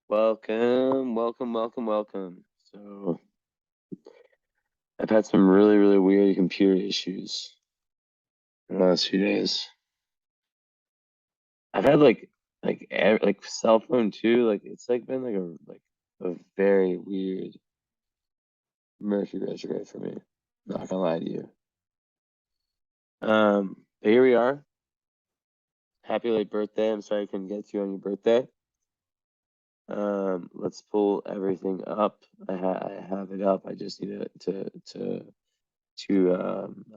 Welcome, welcome, welcome, welcome. So I've had some really, really weird computer issues in the last few days. I've had like cell phone too. Like it's like been a very weird Mercury retrograde for me. Not gonna lie to you. But here we are. Happy late birthday. I'm sorry I couldn't get to you on your birthday. Let's pull everything up. I have it up. I just need to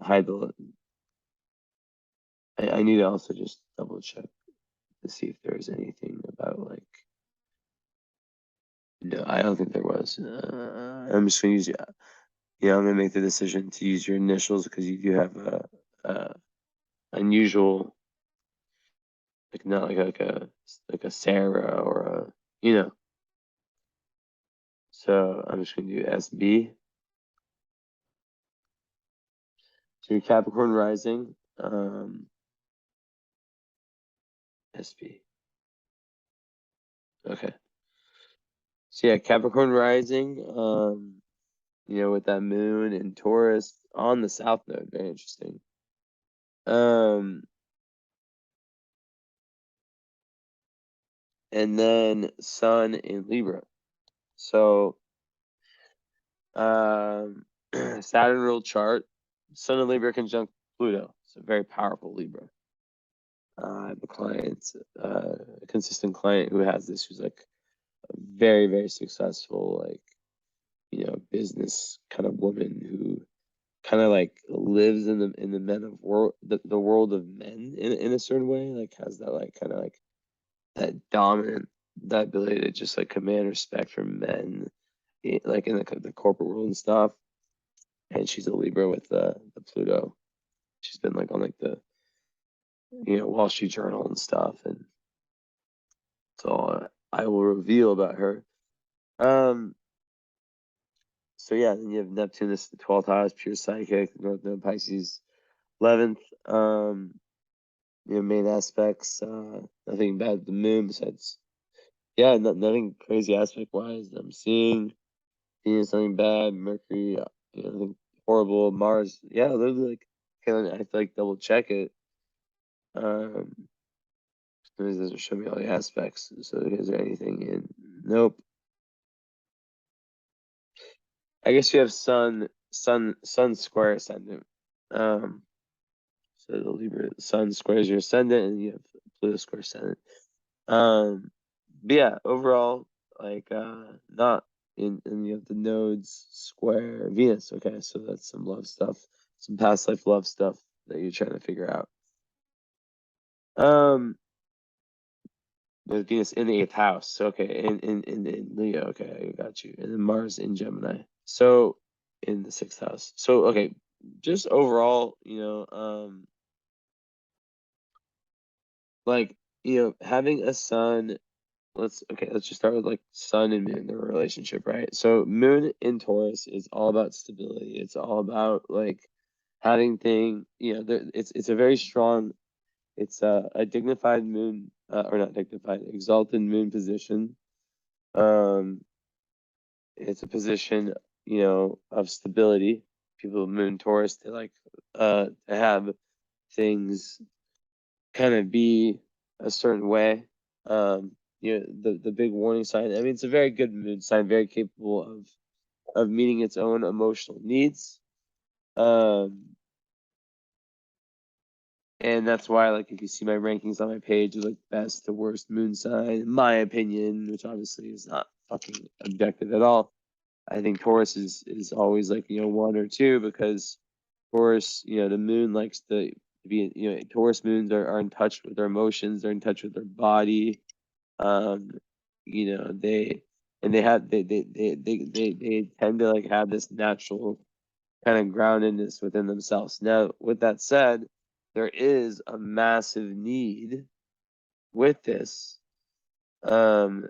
hide the. I need to also just double check to see if there's anything about like. No, I don't think there was. I'm just gonna use I'm gonna make the decision to use your initials because you do have a unusual, like not like a Sarah or a you know. So I'm just gonna do SB. So your Capricorn rising, SB. Okay. So yeah, Capricorn rising, with that moon and Taurus on the south node. Very interesting. And then Sun in Libra. So, Saturn ruled chart, Sun in Libra conjunct Pluto. So very powerful Libra. I have a client, a consistent client who has this, who's like a very, very successful, business kind of woman who kind of like lives in the men of world, the world of men in a certain way, like has that like kind of like that dominant, that ability to just like command respect from men, like in the corporate world and stuff. And she's a Libra with the Pluto. She's been like on like the Wall Street Journal and stuff, and so I will reveal about her. So yeah, then you have Neptune, this is the 12th house, pure psychic, North Node Pisces, 11th. Main aspects, nothing bad with the moon besides, nothing crazy aspect wise that I'm seeing. Venus, nothing bad. Mercury, nothing horrible. Mars, literally like, I have to like double check it. It doesn't show me all the aspects. So is there anything in? Nope. I guess you have Sun square ascendant. So the Libra Sun squares your ascendant, and you have Pluto square ascendant. But yeah, overall, like not and you have the nodes square Venus. Okay, so that's some love stuff, some past life love stuff that you're trying to figure out. With Venus in the 8th house. Okay, in Leo. Okay, I got you. And then Mars in Gemini. So in the 6th house. So okay, just overall, like having a sun. Let's just start with like Sun and Moon, their relationship, right? So Moon in Taurus is all about stability. It's all about like having it's a very strong. It's a dignified moon, or not dignified, exalted moon position. It's a position, of stability. People with Moon Taurus, they like to have things kind of be a certain way. The big warning sign. I mean, it's a very good moon sign, very capable of meeting its own emotional needs. And that's why, like, if you see my rankings on my page, it's like best to worst moon sign, in my opinion, which obviously is not fucking objective at all. I think Taurus is always like 1 or 2 because Taurus, the moon likes to be, Taurus moons are in touch with their emotions, they're in touch with their body. They and they tend to like have this natural kind of groundedness within themselves. Now, with that said, there is a massive need with this to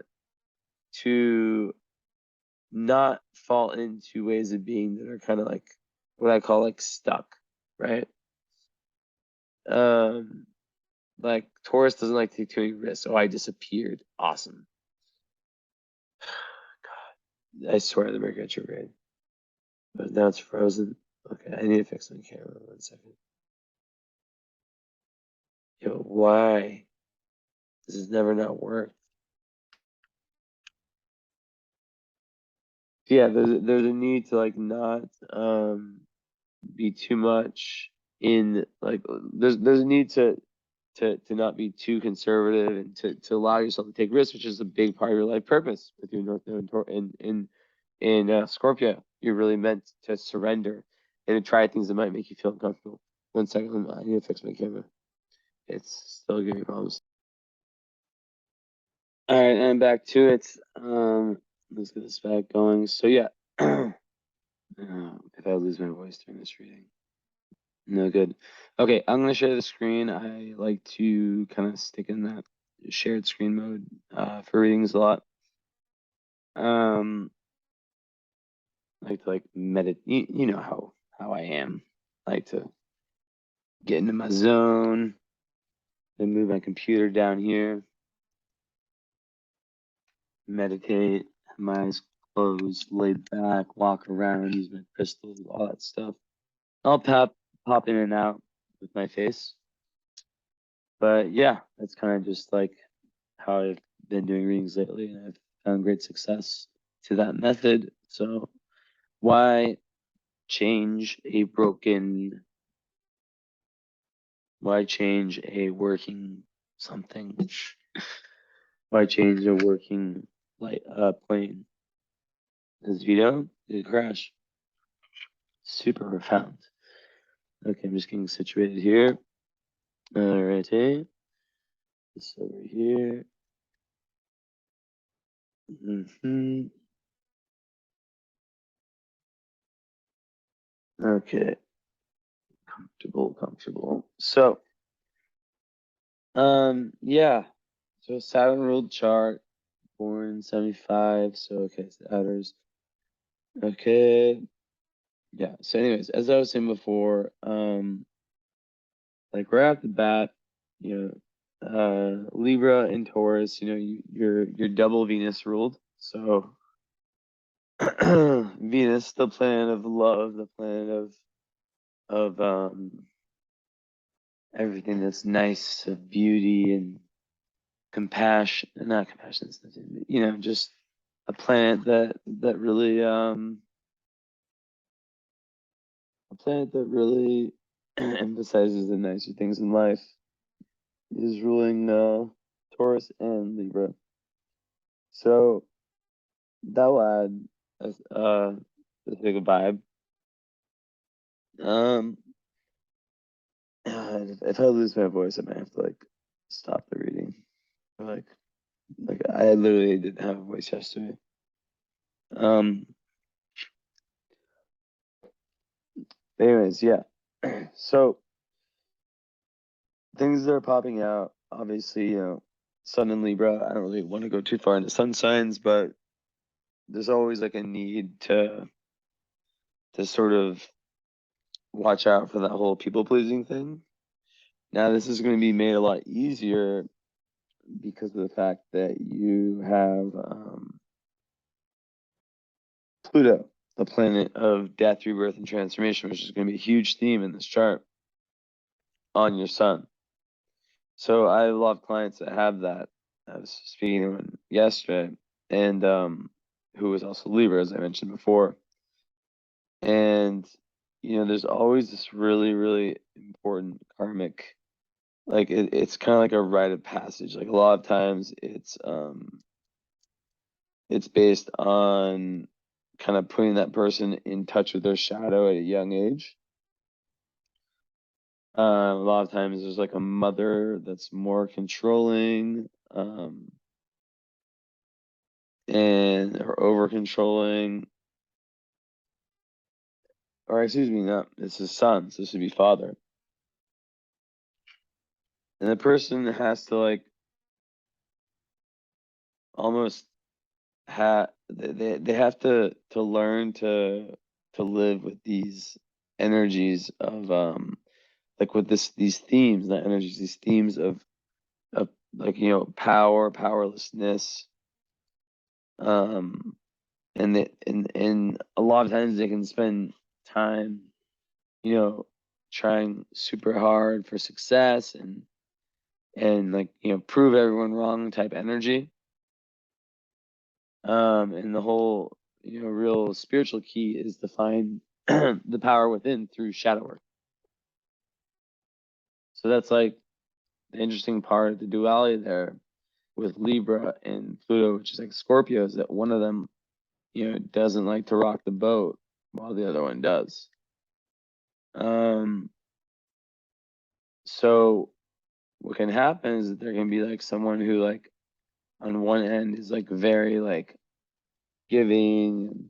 not fall into ways of being that are kind of like what I call like stuck, right? Like Taurus doesn't like to take too many risks. Oh, I disappeared. Awesome. God, I swear the Mercury retrograde. But now it's frozen. Okay, I need to fix my camera. 1 second. Yo, why? This has never not worked. Yeah, there's a need to like not be too much in like there's a need to not be too conservative and to allow yourself to take risks, which is a big part of your life purpose with your North Node in Scorpio. You're really meant to surrender and to try things that might make you feel uncomfortable. 1 second, I need to fix my camera. It's still giving me problems. All right, I'm back to it. Let's get this back going. So yeah, if I lose my voice during this reading, no good. Okay, I'm gonna share the screen. I like to kind of stick in that shared screen mode for readings a lot. I like to meditate. You know how I am. I like to get into my zone. Then move my computer down here. Meditate. Have my eyes closed, laid back, walk around, use my crystals, all that stuff. I'll pop in and out with my face. But yeah, that's kind of just like how I've been doing readings lately, and I've found great success to that method. So why change a working something? Why change a working plane? This video did crash. Super profound. Okay, I'm just getting situated here. Alrighty. This over here. Okay. Comfortable. So, yeah. So Saturn ruled chart, born 75. So okay, it's the outers. Okay. Yeah. So, anyways, as I was saying before, like right off the bat, Libra and Taurus, you're double Venus ruled. So Venus, the planet of love, the planet of everything that's nice, of beauty and compassion, not compassion, just a planet that really emphasizes the nicer things in life, is ruling Taurus and Libra. So that'll add a big vibe. If I lose my voice, I might have to stop the reading. Like I literally didn't have a voice yesterday. Anyways, yeah. So things that are popping out, obviously, Sun and Libra. I don't really want to go too far into sun signs, but there's always a need to sort of watch out for that whole people pleasing thing. Now, this is going to be made a lot easier because of the fact that you have Pluto, the planet of death, rebirth, and transformation, which is going to be a huge theme in this chart on your sun. So I have a lot of clients that have that. I was speaking to one yesterday, and who was also Libra, as I mentioned before. And there's always this really, really important karmic, it's kind of like a rite of passage. Like a lot of times, it's based on kind of putting that person in touch with their shadow at a young age. A lot of times there's a mother that's more controlling, or over controlling, or excuse me, no, this is son, so this would be father. And the person has to almost they have to learn to live with these energies of with these themes, not energies, these themes of power, powerlessness, And a lot of times they can spend time, you know, trying super hard for success and like, you know, prove everyone wrong type energy. And the whole, you know, real spiritual key is to find the power within through shadow work. So that's like the interesting part of the duality there with Libra and Pluto, which is like Scorpio, is that one of them, you know, doesn't like to rock the boat while the other one does. So what can happen is that there can be like someone who like on one end is like very like giving and,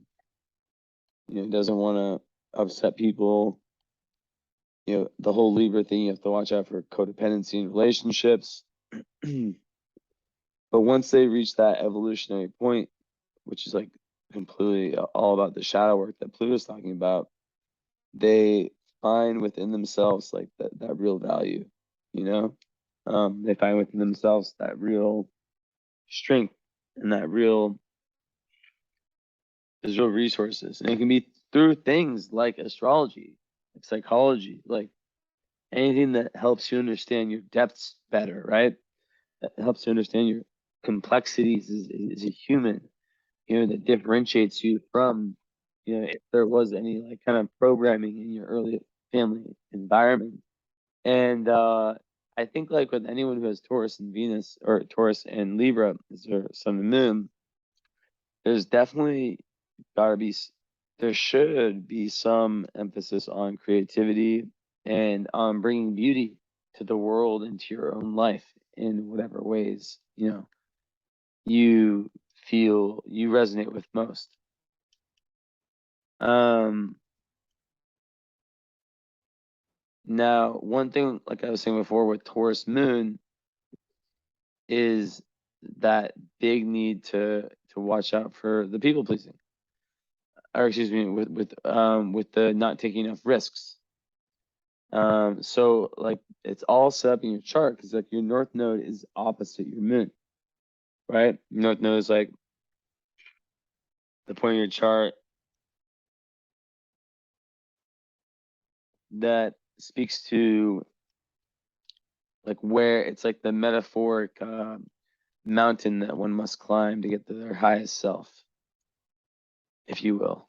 you know, doesn't want to upset people. You know, the whole Libra thing, you have to watch out for codependency in relationships. But once they reach that evolutionary point, which is like completely all about the shadow work that Pluto's talking about, they find within themselves like that real value, you know? They find within themselves that real strength and there's real resources. And it can be through things like astrology, like psychology, like anything that helps you understand your depths better, right? That helps you understand your complexities as a human, you know, that differentiates you from, you know, if there was any like kind of programming in your early family environment. And I think like with anyone who has Taurus and Venus or Taurus and Libra as their sun and moon, there's definitely gotta be, there should be some emphasis on creativity and on bringing beauty to the world and to your own life in whatever ways, you know, you feel you resonate with most. Now, one thing, like I was saying before with Taurus moon, is that big need to watch out for the people pleasing, or excuse me, with the not taking enough risks. So like it's all set up in your chart because like your north node is opposite your moon, right? Your north node is like the point of your chart that speaks to like where it's like the metaphoric mountain that one must climb to get to their highest self, if you will.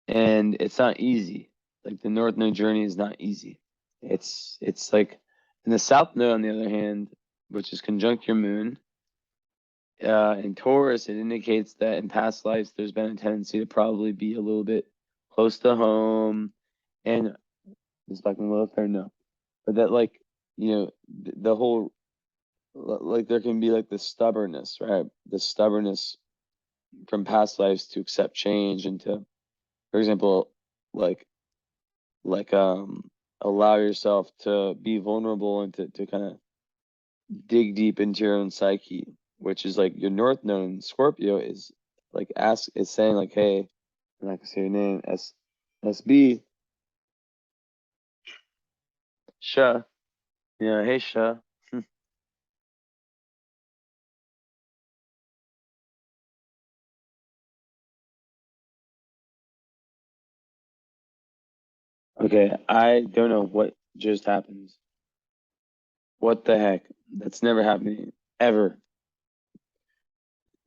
And it's not easy. Like the north node journey is not easy. It's like in the south node, on the other hand, which is conjunct your moon, in Taurus, it indicates that in past lives there's been a tendency to probably be a little bit close to home, and is fucking welfare no, but that like, you know, the whole, like there can be like the stubbornness, right? The stubbornness from past lives to accept change and to, for example, like allow yourself to be vulnerable and to kind of dig deep into your own psyche, which is like your north node in Scorpio is like is saying like, hey, I'm not gonna say your name, SB, Sha, yeah, hey Sha. Okay, I don't know what just happened. What the heck? That's never happening ever.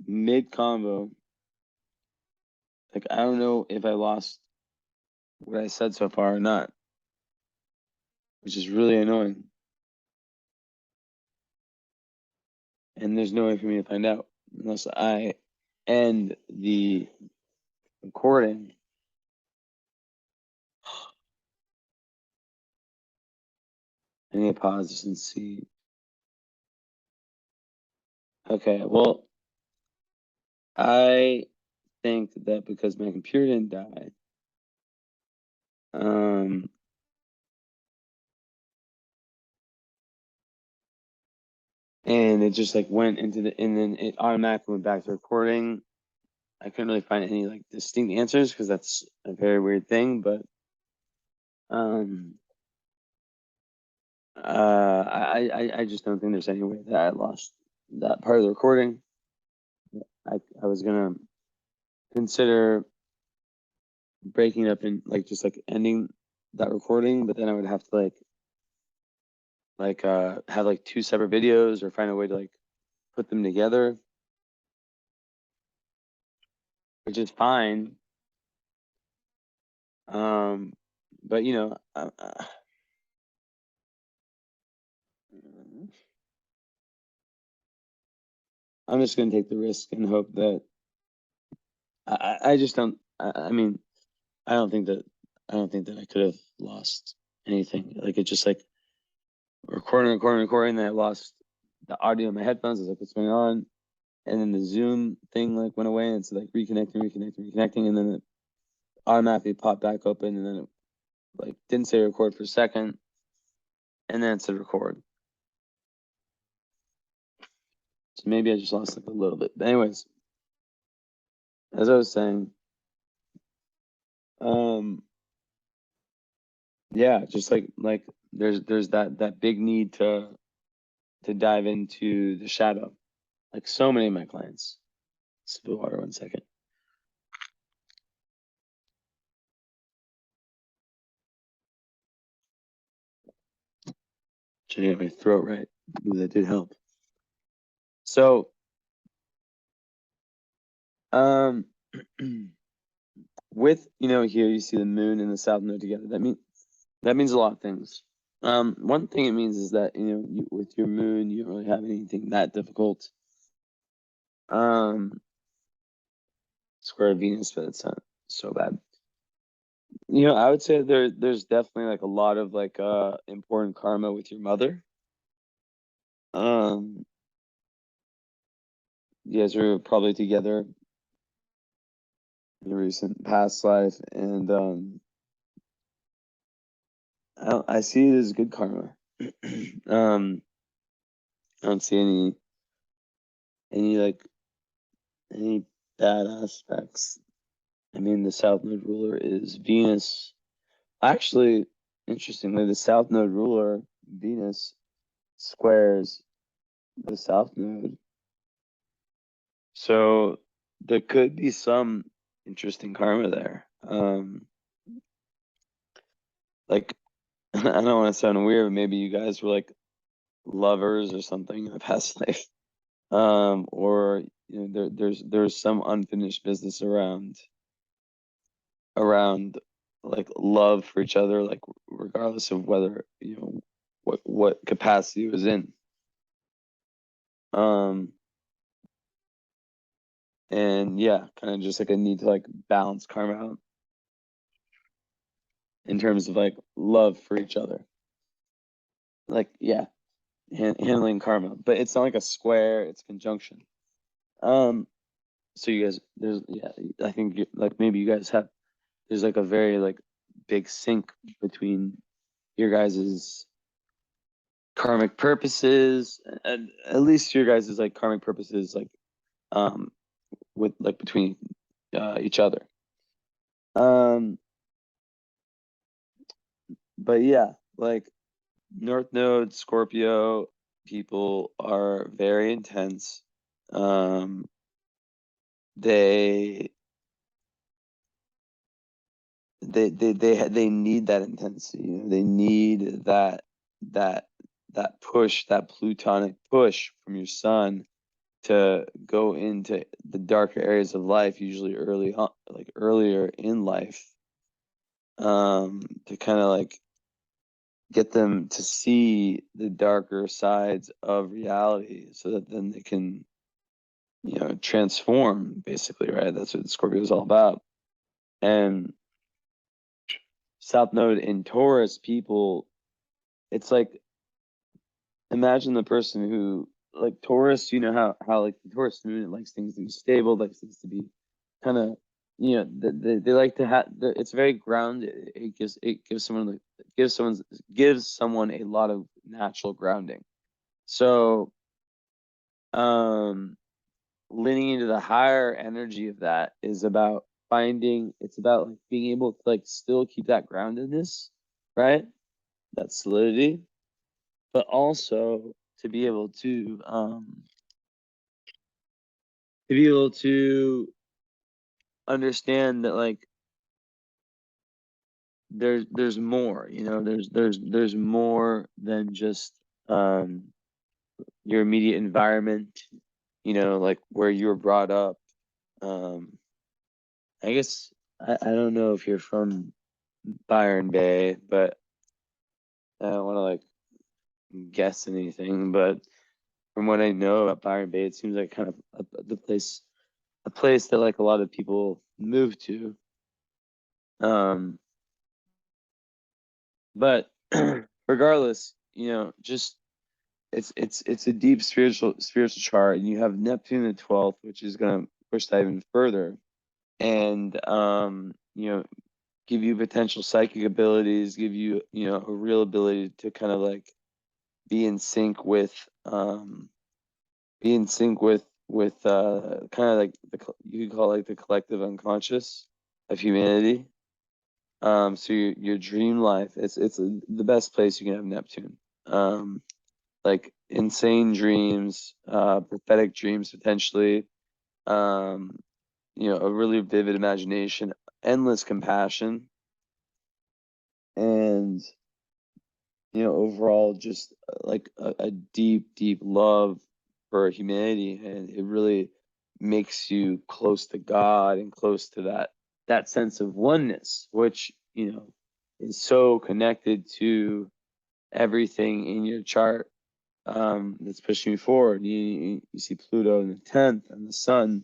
Mid combo, like I don't know if I lost what I said so far or not, which is really annoying. And there's no way for me to find out unless I end the recording. I need to pause this and see. Okay, well, I think that because my computer didn't die, and it just like went into and then it automatically went back to recording. I couldn't really find any like distinct answers because that's a very weird thing, but I just don't think there's any way that I lost that part of the recording. I was gonna consider breaking it up and like just like ending that recording, but then I would have to have like 2 separate videos or find a way to like put them together, which is fine. But you know, I'm just gonna take the risk and hope that I just don't. I mean, I don't think that I could have lost anything. Like it just like recording, and then I lost the audio in my headphones. I was like, what's going on? And then the Zoom thing like went away, and it's like reconnecting, and then it automatically popped back open, and then it like didn't say record for a second, and then it said record. So maybe I just lost like a little bit. But anyways, as I was saying, yeah, just like there's that big need to dive into the shadow, like so many of my clients. Sip of water 1 second. Trying to get my throat right. Ooh, that did help. So, with here you see the moon and the south node together. That means a lot of things. One thing it means is that with your moon you don't really have anything that difficult. Square Venus, but it's not so bad. I would say there's definitely like a lot of like important karma with your mother. You guys were probably together in a recent past life, and I see it as good karma. I don't see any bad aspects. I mean, the South Node ruler is Venus. Actually, interestingly, the South Node ruler, Venus, squares the South Node. So there could be some interesting karma there. Like, I don't want to sound weird, but maybe you guys were like lovers or something in a past life. Or there's some unfinished business around like love for each other, like regardless of whether what capacity it was in. And yeah, kind of just like a need to like balance karma out in terms of like love for each other. Like yeah, handling karma, but it's not like a square; it's conjunction. So you guys, I think like maybe you guys there's like a very like big sync between your guys's karmic purposes, and at least your guys's like karmic purposes, like with like between each other. But yeah, like North Node Scorpio people are very intense. They need that intensity. They need that push, that plutonic push from your sun to go into the darker areas of life, usually earlier in life, to kind of like get them to see the darker sides of reality so that then they can transform, basically, right? That's what Scorpio is all about. And South Node in Taurus people, it's like, imagine the person who like Taurus, how like the Taurus moon, it likes things to be stable, likes things to be kind of they like to have it's very grounded. It gives someone a lot of natural grounding. So leaning into the higher energy of that is about it's about like being able to like still keep that groundedness, right? That solidity, but also to be able to to be able to understand that like there's more, you know, there's more than just your immediate environment, you know, like where you were brought up. I guess I don't know if you're from Byron Bay, but I don't want to like guess anything, but from what I know about Byron Bay, it seems like kind of a place that like a lot of people move to. But regardless, you know, just it's a deep spiritual chart, and you have Neptune in the 12th, which is going to push that even further, and you know, give you potential psychic abilities, give you, you know, a real ability to kind of like be in sync with kind of like you could call it like the collective unconscious of humanity. So your dream life, it's the best place you can have Neptune. Like insane dreams, prophetic dreams potentially, you know, a really vivid imagination, endless compassion, and you know, overall just like a deep love for humanity, and it really makes you close to God and close to that sense of oneness, which, you know, is so connected to everything in your chart, that's pushing you forward. You see Pluto in the 10th and the Sun,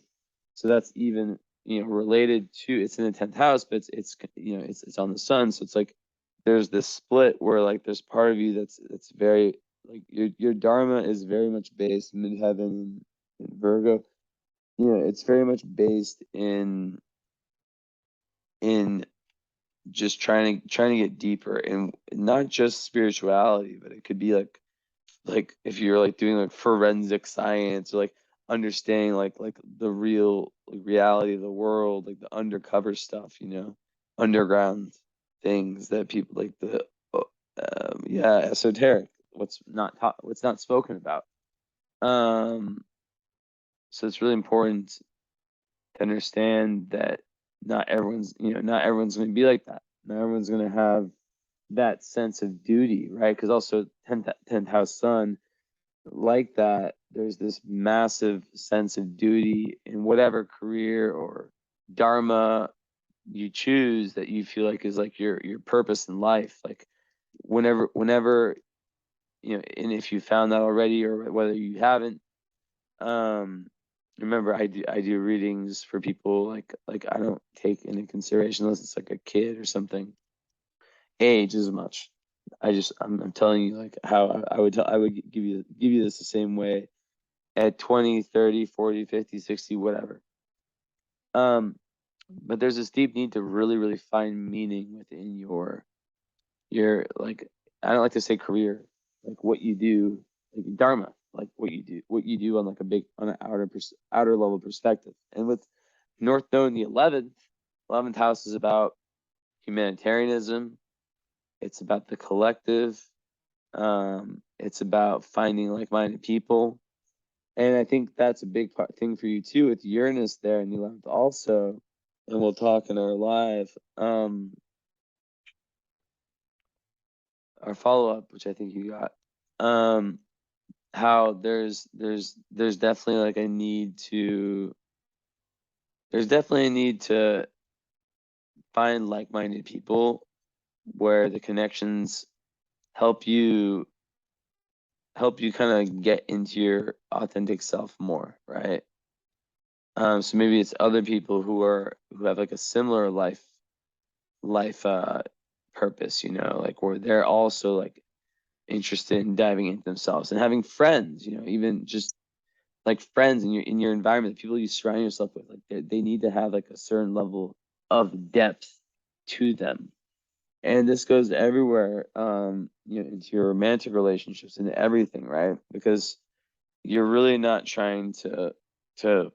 so that's even, you know, related to, it's in the 10th house, but it's you know, it's on the Sun, so it's like there's this split where like there's part of you that's very like your dharma is very much based midheaven in Virgo. You know, it's very much based in just trying to get deeper, and not just spirituality, but it could be like if you're like doing like forensic science, or like understanding like the real like, reality of the world, like the undercover stuff, you know, underground things that people like the yeah, esoteric, what's not spoken about. um so it's really important to understand that not everyone's going to be like that. Not everyone's going to have that sense of duty, right? Because also 10th house Sun, like that, there's this massive sense of duty in whatever career or dharma you choose that you feel like is like your purpose in life. Like whenever you know, and if you found that already or whether you haven't, um remember, I do readings for people, like I don't take into consideration unless it's like a kid or something, age as much. I'm telling you like how I would give you this the same way at 20, 30, 40, 50, 60, whatever. But there's this deep need to really find meaning within your like, I don't like to say career, like what you do, like dharma, like what you do on like a big, on an outer level perspective. And with North Node in the 11th house is about humanitarianism. It's about the collective. It's about finding like-minded people. And I think that's a big thing for you too, with Uranus there in the 11th also. And we'll talk in our live, our follow-up, which I think you got. How there's definitely like a need to, there's definitely a need to find like-minded people where the connections help you kind of get into your authentic self more, right? So maybe it's other people who have like a similar life purpose, you know, like where they're also like interested in diving into themselves, and having friends, you know, even just like friends in your environment, the people you surround yourself with, like they need to have like a certain level of depth to them. And this goes everywhere, you know, into your romantic relationships and everything, right? Because you're really not trying to to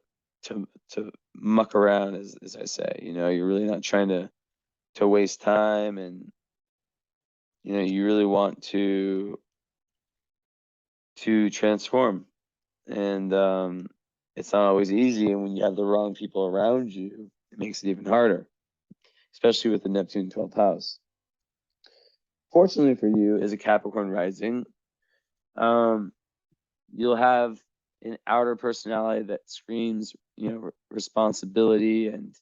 muck around, as I say, you know, you're really not trying to waste time, and you know, you really want to transform, and it's not always easy. And when you have the wrong people around you, it makes it even harder, especially with the Neptune 12th house. Fortunately for you, as a Capricorn rising, you'll have an outer personality that screams, responsibility and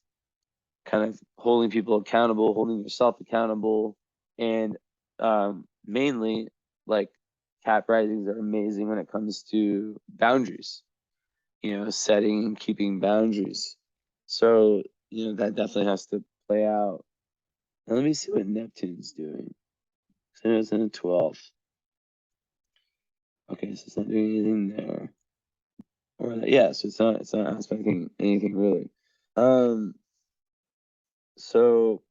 kind of holding people accountable, holding yourself accountable, and mainly, like, Cap risings are amazing when it comes to boundaries, setting and keeping boundaries. So, that definitely has to play out. Now, let me see what Neptune's doing. So it's in the 12th. Okay, so it's not doing anything there. Or yeah, so it's not aspecting anything really. So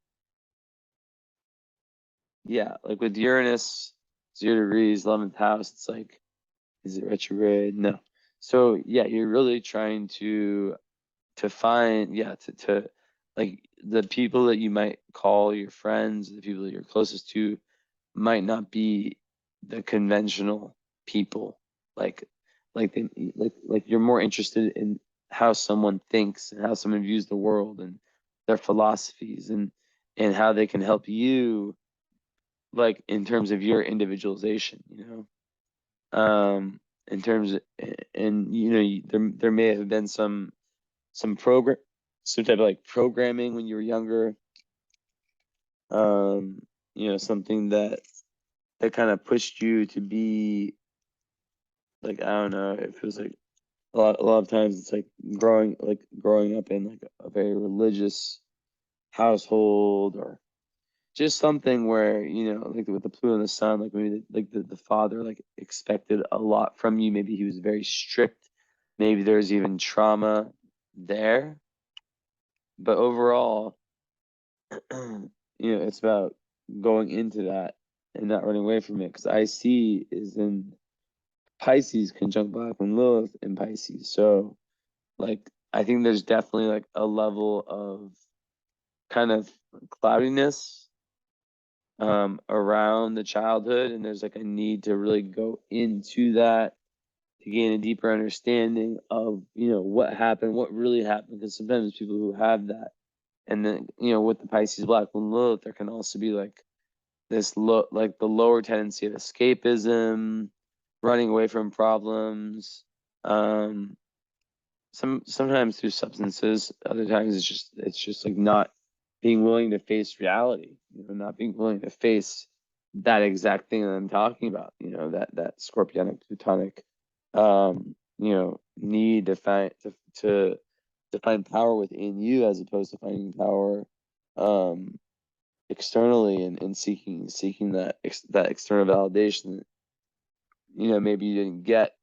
yeah, like with Uranus, 0 degrees, 11th house, it's like, is it retrograde? No. So yeah, you're really trying to find, to like, the people that you might call your friends, the people that you're closest to, might not be the conventional people. Like you're more interested in how someone thinks and how someone views the world and their philosophies and how they can help you, like, in terms of your individualization, in terms of, and there may have been some program, some type of like programming when you were younger, something that kind of pushed you to be, like, I don't know, it feels like a lot of times it's like growing up in like a very religious household, or just something where, like with the Pluto and the Sun, like maybe the father like expected a lot from you. Maybe he was very strict. Maybe there's even trauma there. But overall, it's about going into that and not running away from it. Because IC is in Pisces conjunct Black and Lilith in Pisces. So, like, I think there's definitely like a level of kind of cloudiness around the childhood, and there's like a need to really go into that to gain a deeper understanding of what happened, what really happened. Because sometimes people who have that, and then with the Pisces Black Moon Lilith, there can also be like this like the lower tendency of escapism, running away from problems, sometimes through substances, other times it's just like not being willing to face reality, not being willing to face that exact thing that I'm talking about, that scorpionic Plutonic need to find to find power within you, as opposed to finding power externally, and seeking that external validation that maybe you didn't get.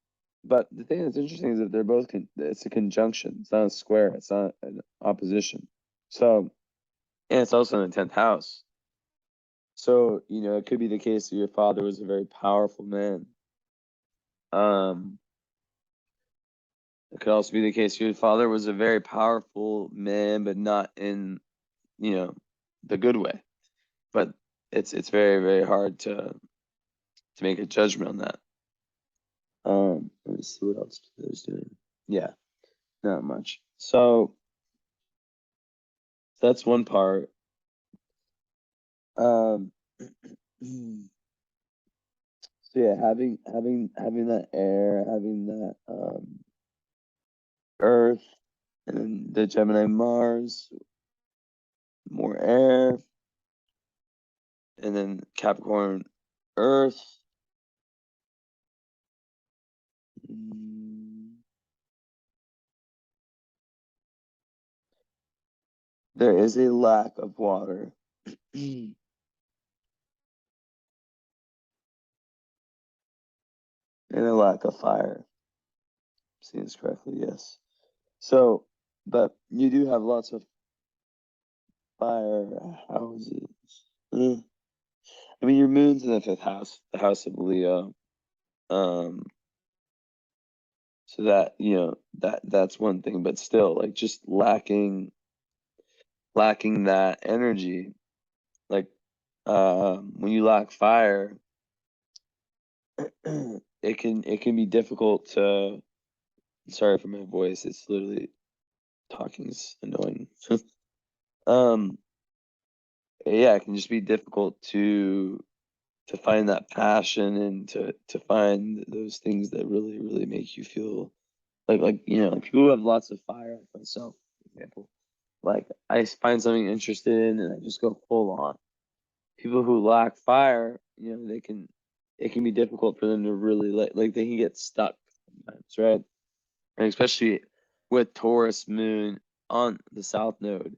But the thing that's interesting is that they're both it's a conjunction. It's not a square. It's not an opposition. So, and it's also in the 10th house. So, it could be the case that your father was a very powerful man. It could also be the case your father was a very powerful man, but not in, the good way. But it's very, very hard to make a judgment on that. Let me see what else Pluto's doing. Yeah, not much. So that's one part. So yeah, having that air, having that Earth, and then the Gemini Mars, more air, and then Capricorn Earth. There is a lack of water. And a lack of fire. Seeing this correctly, yes. So, but you do have lots of fire houses. I mean, your moon's in the 5th house, the house of Leo. So that, that's one thing, but still, like, just lacking that energy. Like, when you lack fire, it can be difficult to Sorry for my voice. It's literally talking's annoying. Yeah, it can just be difficult to find that passion and to find those things that really make you feel like like people who have lots of fire, like myself, for example. Like I find something interested in and I just go full on. People who lack fire, it can be difficult for them to really like they can get stuck sometimes, right? And especially with Taurus moon on the south node,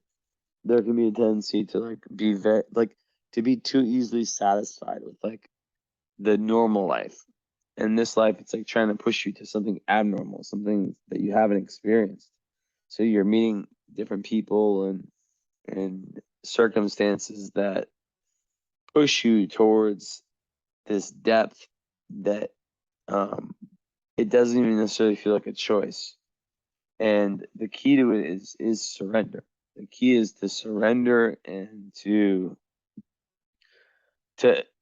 there can be a tendency to like be very like to be too easily satisfied with like the normal life. In this life, it's like trying to push you to something abnormal, something that you haven't experienced. So you're meeting different people and circumstances that push you towards this depth that um, it doesn't even necessarily feel like a choice. And the key to it is surrender. The key is to surrender and to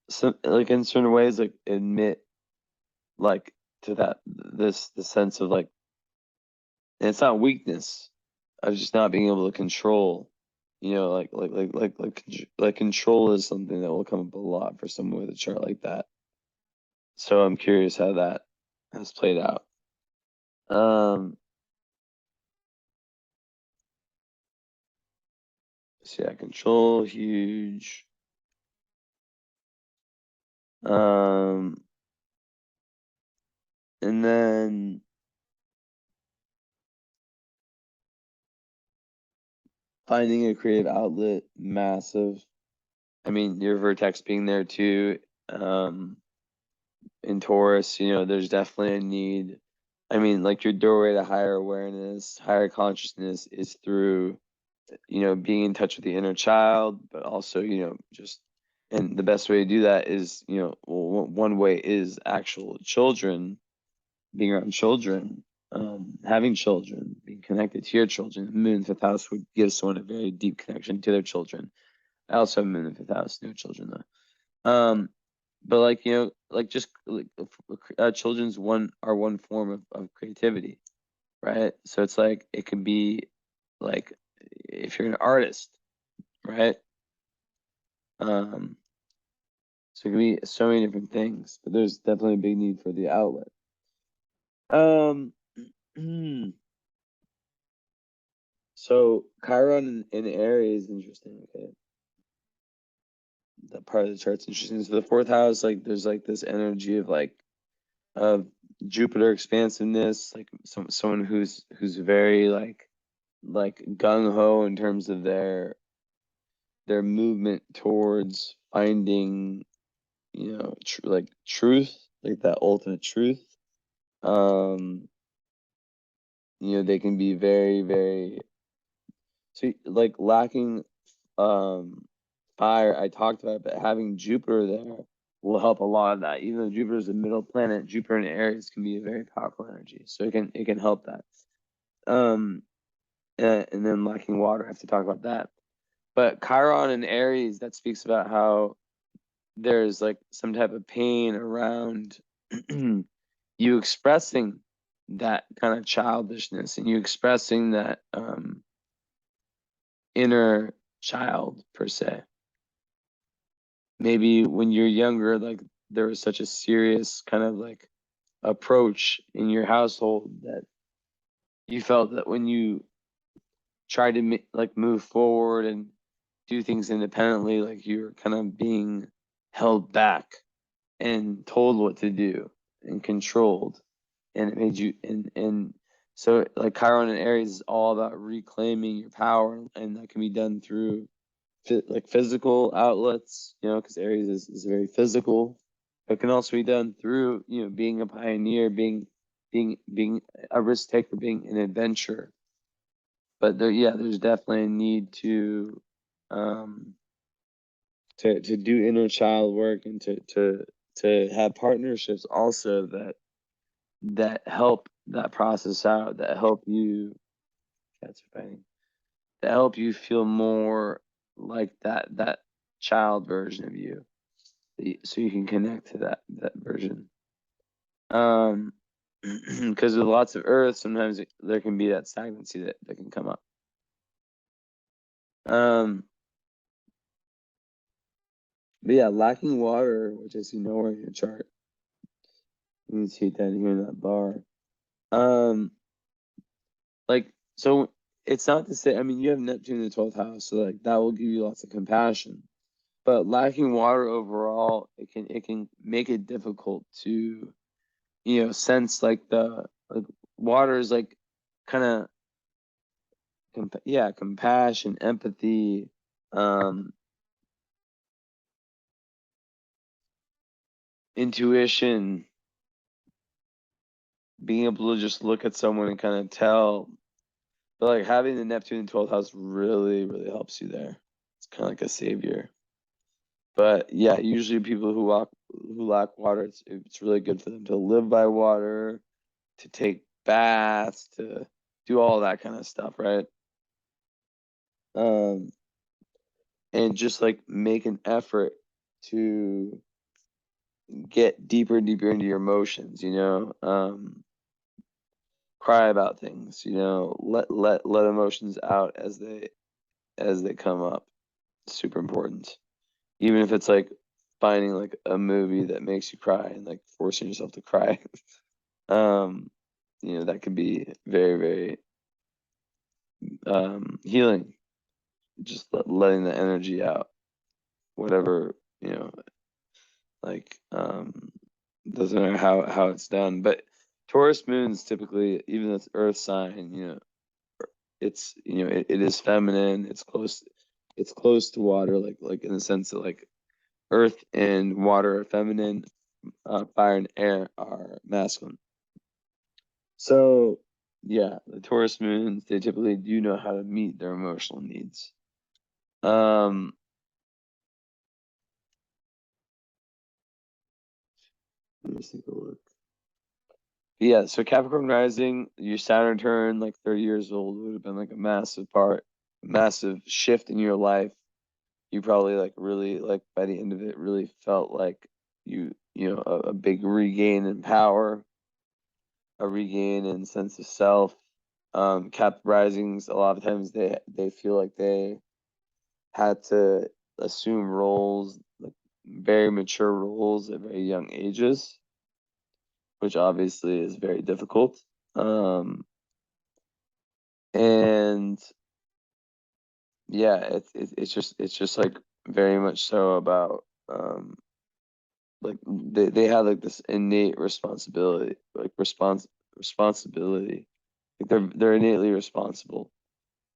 some like in certain ways like admit like to that the sense of like, and it's not weakness of just not being able to control, like control is something that will come up a lot for someone with a chart like that. So I'm curious how that has played out. So yeah, control huge. And then finding a creative outlet, massive. I mean, your vertex being there too. In Taurus, there's definitely a need. I mean, like your doorway to higher awareness, higher consciousness is through, being in touch with the inner child, but also, just, and the best way to do that is, one way is actual children, being around children, having children, being connected to your children. Moon fifth house would give someone a very deep connection to their children. I also have moon in fifth house, no children though. But like like just like children's one form of creativity, right? So it's like it can be like if you're an artist, right? um so it can be so many different things, but there's definitely a big need for the outlet. um so Chiron in Aries is interesting. Okay, that part of the chart's interesting. So the fourth house, like there's like this energy of like of Jupiter expansiveness, like someone who's very like gung ho in terms of their movement towards finding, like truth, like that ultimate truth. Um, they can be very so like lacking fire. I talked about it, but having Jupiter there will help a lot of that. Even though Jupiter is a middle planet, Jupiter in Aries can be a very powerful energy, so it can help that. Um, and then lacking water, I have to talk about that. But Chiron and Aries, that speaks about how there's like some type of pain around you expressing that kind of childishness and you expressing that inner child per se. Maybe when you're younger, like there was such a serious kind of like approach in your household that you felt that when you tried to like move forward and do things independently, like you're kind of being held back and told what to do and controlled, and it made you and so like Chiron and Aries is all about reclaiming your power, and that can be done through like physical outlets, because Aries is very physical. It can also be done through, being a pioneer, being a risk taker, being an adventurer. But there's definitely a need um to do inner child work and to have partnerships also that help that process out, that help you, cats are fighting, that help you feel more like that child version of you, so you can connect to that version. um because with lots of earth, sometimes there can be that stagnancy that can come up. But yeah, lacking water, which I see nowhere in your chart. You can see it down here in that bar. Like, so it's not to say, I mean, you have Neptune in the 12th house, so like that will give you lots of compassion. But lacking water overall, it can make it difficult to, sense like water is like kind of compassion, empathy, intuition, being able to just look at someone and kind of tell. But like having the Neptune in 12th house really, really helps you there. It's kind of like a savior. But yeah, usually people who lack water, it's really good for them to live by water, to take baths, to do all that kind of stuff, right? And just like make an effort to get deeper and deeper into your emotions, cry about things, let emotions out as they come up. Super important. Even if it's like finding like a movie that makes you cry and like forcing yourself to cry. That could be very, very healing. Just letting the energy out. Whatever, like doesn't matter how it's done. But Taurus moons typically, even though it's earth sign, it's it is feminine, it's close to water, like in the sense that like earth and water are feminine, fire and air are masculine. So yeah, the Taurus moons, they typically do know how to meet their emotional needs. Let's take a look. Yeah, so Capricorn rising, your Saturn turn like 30 years old would have been like a massive shift in your life. You probably like really like by the end of it really felt like a big regain in power, a regain in sense of self. Cap risings, a lot of times they feel like they had to assume roles, like very mature roles at very young ages, which obviously is very difficult. And yeah, it's just like very much so about like they have like this innate responsibility, like responsibility. Like they're innately responsible.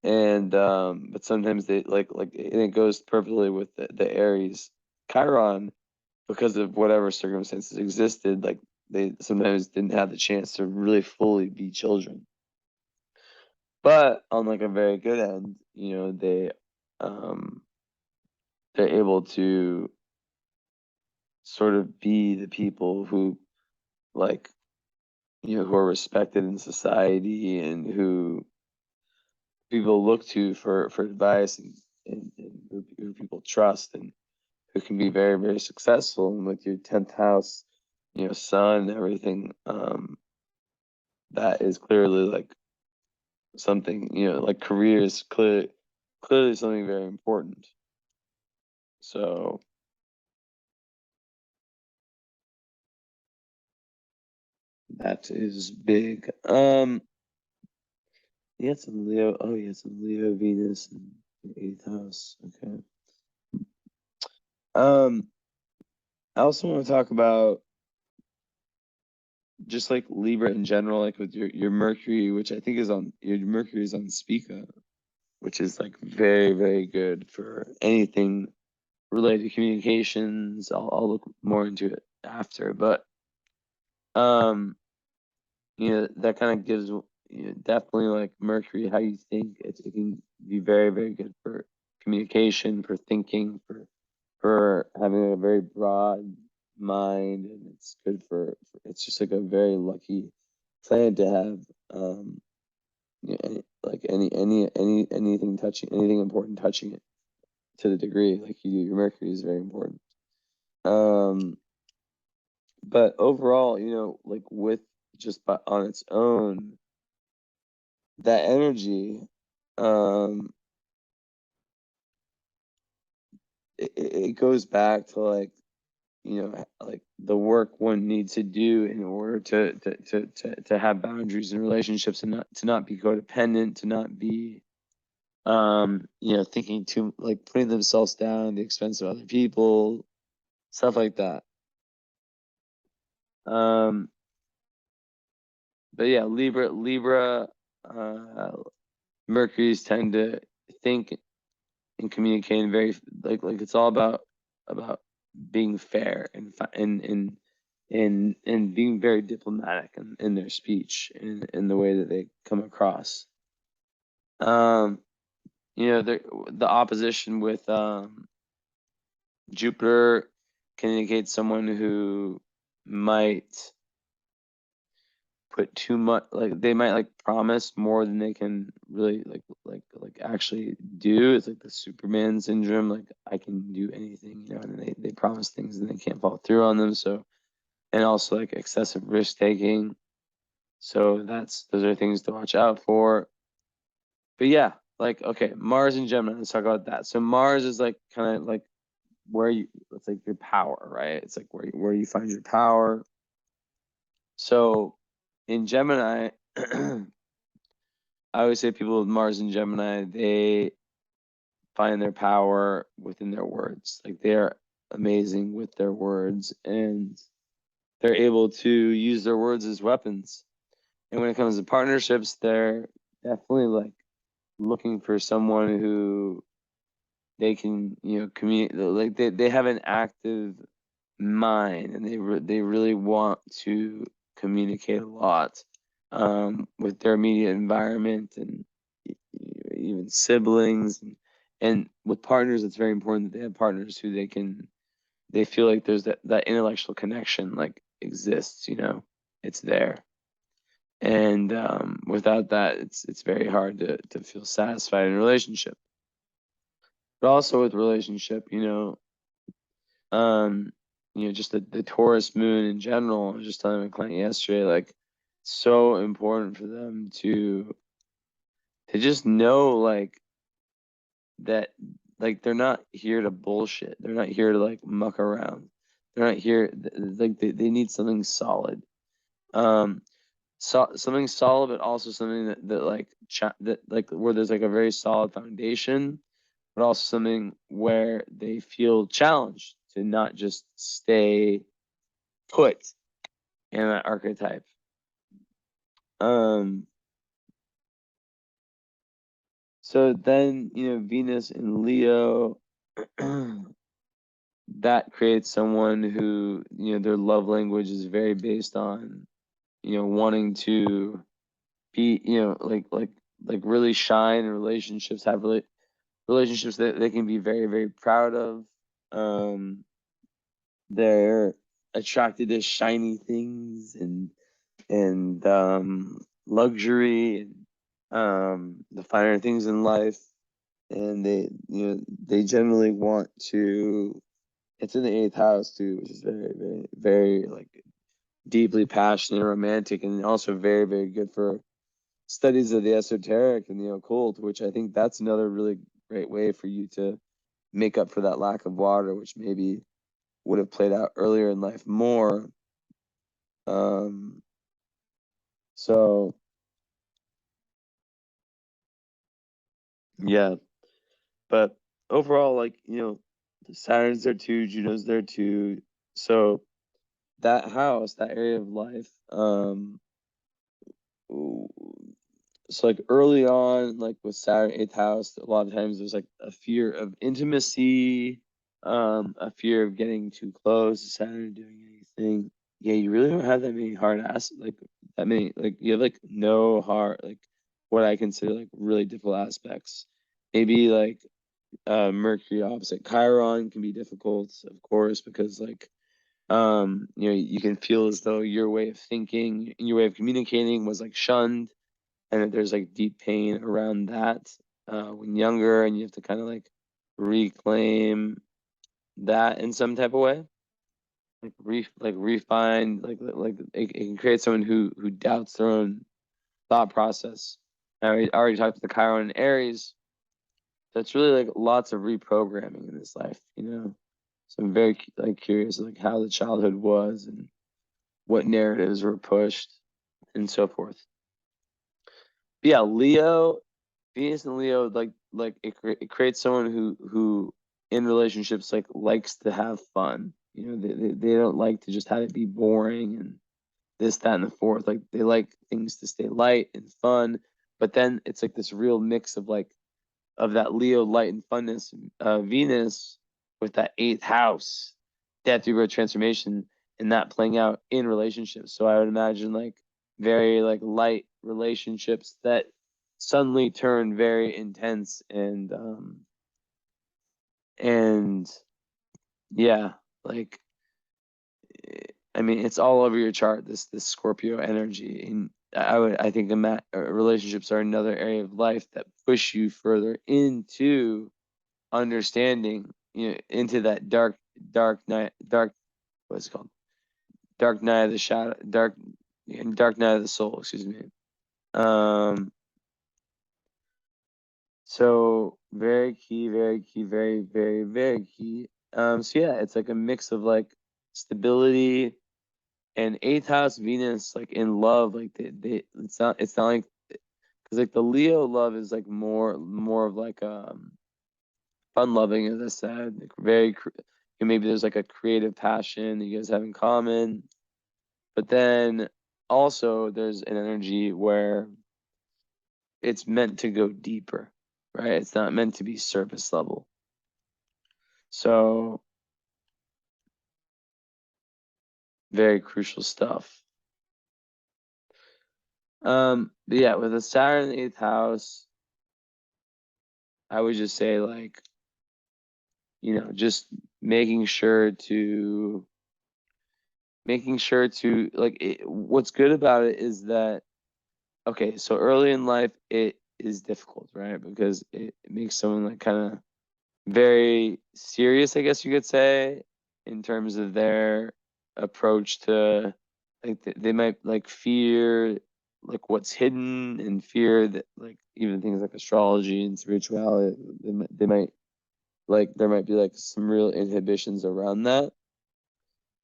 And but sometimes they like and it goes perfectly with the Aries Chiron, because of whatever circumstances existed, like they sometimes didn't have the chance to really fully be children. But on like a very good end, um they're able to sort of be the people who like who are respected in society and who people look to for advice, and who people trust, and who can be very, very successful. And with your 10th house, sun and everything, that is clearly like something, like career is clearly something very important. So that is big. Yeah, some Leo. Oh, yeah, some Leo Venus in the 8th house. Okay. I also want to talk about just like Libra in general, like with your Mercury, which I think is on your Mercury is on Spica, which is like very, very good for anything related to communications. I'll look more into it after, but that kind of gives definitely like Mercury, how you think. It can be very, very good for communication, for thinking, for having a very broad mind, and it's good for it's just like a very lucky planet to have. Like anything important touching it to the degree like your Mercury is very important. But overall, like with just on its own, that energy, it goes back to like, like the work one needs to do in order to have boundaries in relationships, and not be codependent, to not be thinking too, like putting themselves down at the expense of other people, stuff like that. But yeah, Libra, Mercury's tend to think and communicate very like it's all about being fair and being very diplomatic in their speech and in the way that they come across. The opposition with Jupiter can indicate someone who might put too much, like they might like promise more than they can really like actually do. It's like the Superman syndrome, like I can do anything, and they promise things and they can't follow through on them. So, and also like excessive risk taking. So those are things to watch out for. But yeah, like okay, Mars and Gemini, let's talk about that. So Mars is like kind of like it's like your power, right? It's like where you find your power. So in Gemini, I always say people with Mars and Gemini, they find their power within their words. Like they're amazing with their words, and they're able to use their words as weapons. And when it comes to partnerships, they're definitely like looking for someone who they can, communicate. Like they have an active mind, and they really want to communicate a lot with their immediate environment, and even siblings, and with partners. It's very important that they have partners who they feel like there's that intellectual connection like exists, it's there. And without that, it's very hard to feel satisfied in a relationship. But also with relationship, just the Taurus moon in general. I was just telling my client yesterday, like, so important for them to just know, like, that, like, they're not here to bullshit. They're not here to like muck around. They're not here, like, they need something solid. Something solid, but also something that like that like where there's like a very solid foundation, but also something where they feel challenged to not just stay put in that archetype. So then, Venus in Leo, that creates someone who, their love language is very based on, wanting to be, like really shine in relationships, have relationships that they can be very, very proud of. They're attracted to shiny things and luxury and the finer things in life, and they generally want to. It's in the 8th house too, which is very, very, very like deeply passionate, romantic, and also very, very good for studies of the esoteric and the occult, which I think that's another really great way for you to make up for that lack of water, which maybe would have played out earlier in life more. So yeah, but overall, like, Saturn's there too, Juno's there too. So that house, that area of life, so like early on, like with Saturn 8th house, a lot of times there's like a fear of intimacy, a fear of getting too close to Saturn, doing anything. Yeah, you really don't have that many hard ass, like that many, like you have like no hard, like what I consider like really difficult aspects. Maybe like Mercury opposite Chiron can be difficult, of course, because like you can feel as though your way of thinking and your way of communicating was like shunned, and that there's like deep pain around that when younger, and you have to kind of like reclaim that in some type of way. refined, it can create someone who doubts their own thought process. I already talked to the Chiron and Aries. So it's really like lots of reprogramming in this life, you know. So I'm very curious like how the childhood was and what narratives were pushed and so forth. But yeah, Leo, Venus and Leo, it creates someone who in relationships likes to have fun. You know, they don't like to just have it be boring and this, that, and the fourth. Like they like things to stay light and fun. But then it's like this real mix of that Leo light and funness, Venus with that eighth house, death, rebirth, transformation, and that playing out in relationships. So I would imagine very light relationships that suddenly turn very intense and yeah, like I mean it's all over your chart, this Scorpio energy. And I think relationships are another area of life that push you further into understanding, you know, into that dark night, what's it called, dark night of the shadow, dark night of the soul, excuse me. So very key, very key, very, very, very key. So yeah, it's like a mix of stability and eighth house Venus, in love. It's not like, because the Leo love is more of fun loving, as I said, maybe there's a creative passion that you guys have in common, but then also there's an energy where it's meant to go deeper, right? It's not meant to be surface level. So very crucial stuff. But yeah, with the Saturn in the eighth house, I would just say you know, just making sure to what's good about it is that, okay, so early in life it is difficult, right? Because it makes someone kind of very serious, I guess you could say, in terms of their approach to they might fear what's hidden, and fear that even things like astrology and spirituality, they might there might be some real inhibitions around that.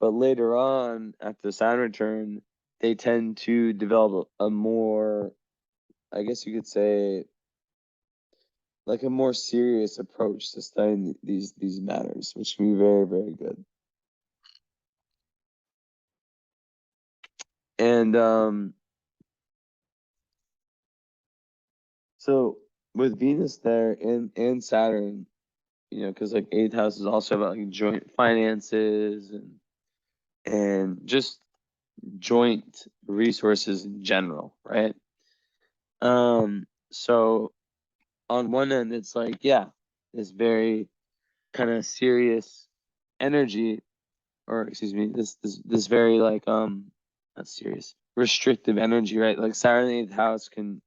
But later on, after the Saturn return, they tend to develop a more, I guess you could say, a more serious approach to studying these matters, which can be very, very good. And so with Venus there and Saturn, you know, because eighth house is also about joint finances and just joint resources in general, right? So on one end, it's yeah, this very kind of serious energy, or excuse me, this very not serious, restrictive energy, right? Saturn in the eighth house can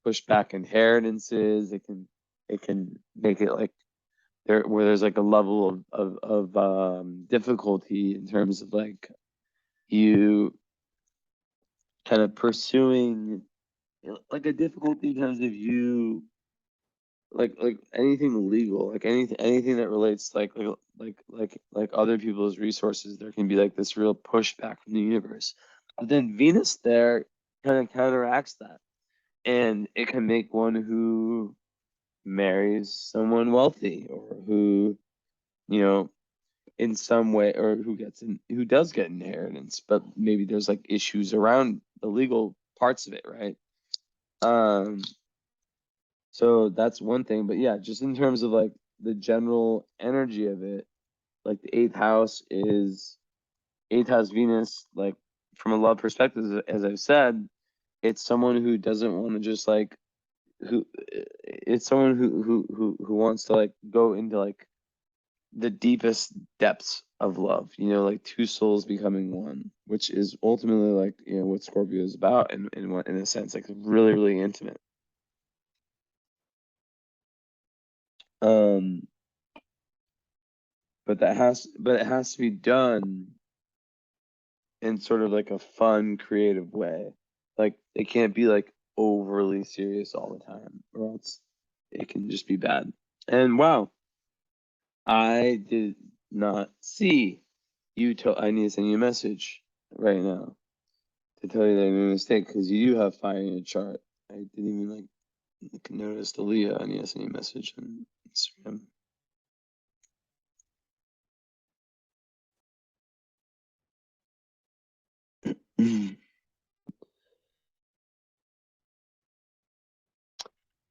push back inheritances. It can make it where there's a level of difficulty in terms of you kind of pursuing, a difficulty in terms of you anything legal, anything that relates other people's resources. There can be this real pushback from the universe, but then Venus there kind of counteracts that, and it can make one who marries someone wealthy, or who, you know, in some way, or who does get inheritance, but maybe there's issues around the legal parts of it, right? So that's one thing. But yeah, just in terms of the general energy of it, the eighth house Venus, from a love perspective, as I've said, it's someone who doesn't want to just who it's someone who wants to go into the deepest depths of love, you know, two souls becoming one, which is ultimately you know, what Scorpio is about, in a sense, really, really intimate. But it has to be done in sort of like a fun, creative way. Like it can't be like overly serious all the time, or else it can just be bad. And wow, I did not see you till I need to send you a message right now to tell you that I made a mistake, because you do have fire in your chart. I didn't even like notice the Leo. I need to send you a message on Instagram.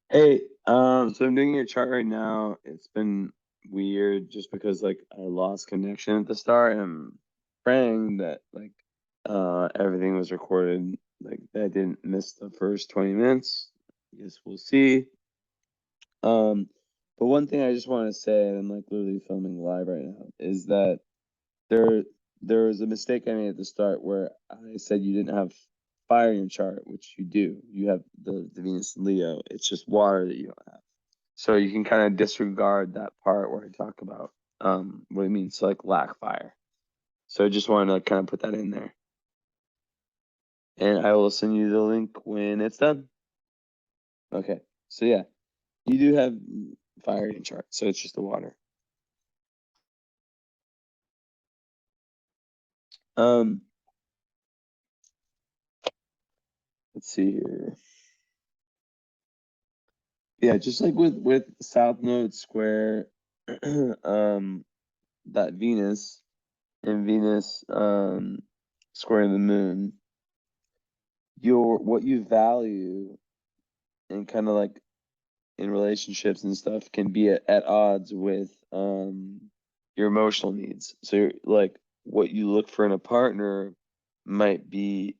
Hey, so I'm doing your chart right now. It's been weird just because like I lost connection at the start, and I'm praying that like everything was recorded, like that I didn't miss the first 20 minutes. I guess we'll see. But one thing I just want to say, and I'm like literally filming live right now, is that there there was a mistake I made at the start where I said you didn't have fire in your chart, which you do. You have the Venus and Leo. It's just water that you don't have. So you can kind of disregard that part where I talk about what it means to like lack fire. So I just wanted to kind of put that in there. And I will send you the link when it's done. Okay. So yeah, you do have fire in your chart. So it's just the water. Let's see here. Yeah, just like with South Node square, that Venus and Venus squaring the moon, what you value and kind of like in relationships and stuff can be at odds with your emotional needs. So you're, like what you look for in a partner might be,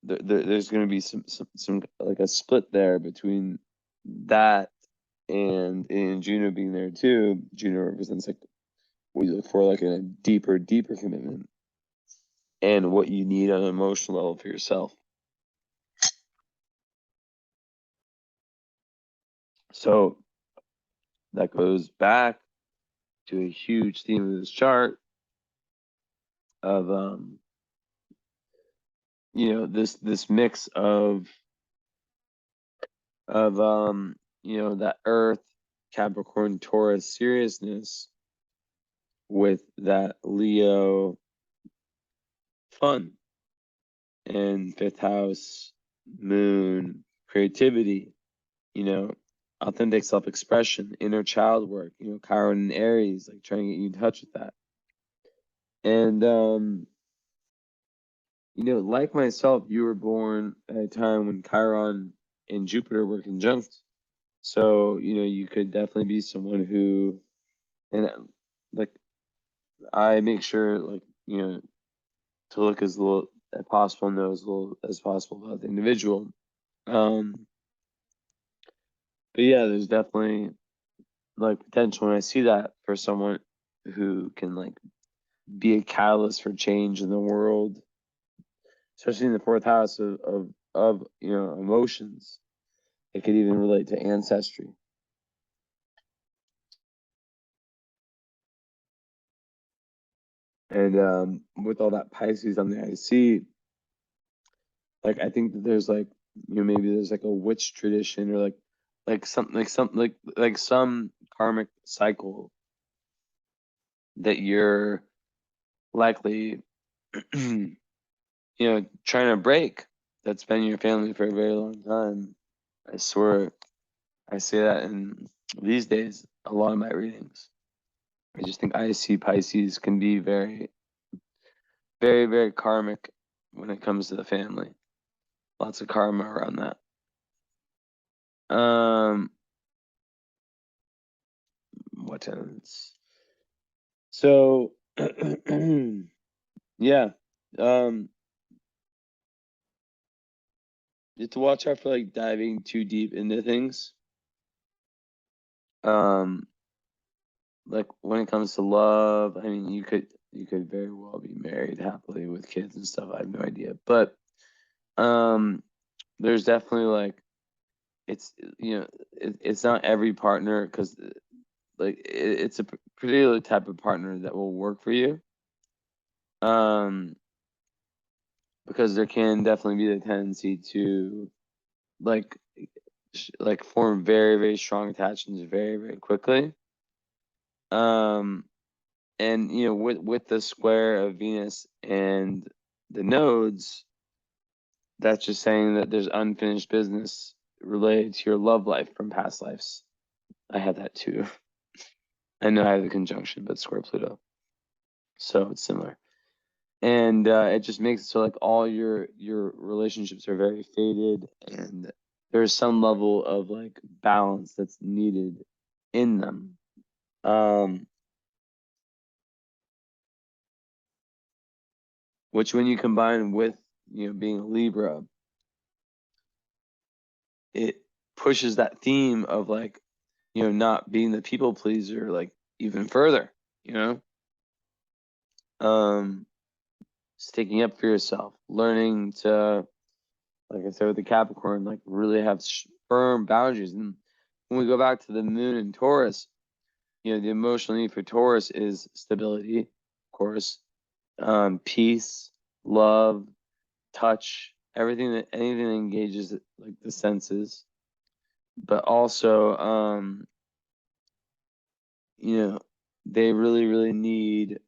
there's going to be some like a split there between that and Juno being there too. Juno represents like what you look for like in a deeper commitment and what you need on an emotional level for yourself. So that goes back to a huge theme of this chart of this mix of that Earth, Capricorn, Taurus seriousness with that Leo fun and fifth house moon creativity, authentic self-expression, inner child work, Chiron and Aries, like trying to get you in touch with that. And like myself, you were born at a time when Chiron and Jupiter were conjunct. So, you could definitely be someone who, and like, I make sure, like, to look as little as possible, know as little as possible about the individual. But yeah, there's definitely like potential when I see that for someone who can like be a catalyst for change in the world, especially in the fourth house of emotions. It could even relate to ancestry. And with all that Pisces on the IC, like I think that there's like maybe there's like a witch tradition, or like some karmic cycle that you're likely trying to break, that's been in your family for a very long time. I swear I say that in these days a lot of my readings. I just think I see Pisces can be very, very, very karmic when it comes to the family. Lots of karma around that. What else? So yeah. You have to watch out for like diving too deep into things. Like when it comes to love, I mean you could very well be married happily with kids and stuff. I have no idea. But there's definitely like it's not every partner, because like it's a particular type of partner that will work for you. because there can definitely be the tendency to like form very, very strong attachments very, very quickly. And you know, with the square of Venus and the nodes, that's just saying that there's unfinished business related to your love life from past lives. I had that too. I know I have the conjunction, but square Pluto, so it's similar. And it just makes it so like all your relationships are very faded, and there's some level of like balance that's needed in them. Which when you combine with, you know, being a Libra, it pushes that theme of like, you know, not being the people pleaser like even further, you know. Sticking up for yourself, learning to, like I said with the Capricorn, like really have firm boundaries. And when we go back to the moon in Taurus, you know, the emotional need for Taurus is stability, of course, peace, love, touch, anything that engages like the senses, but also, you know, they really, really need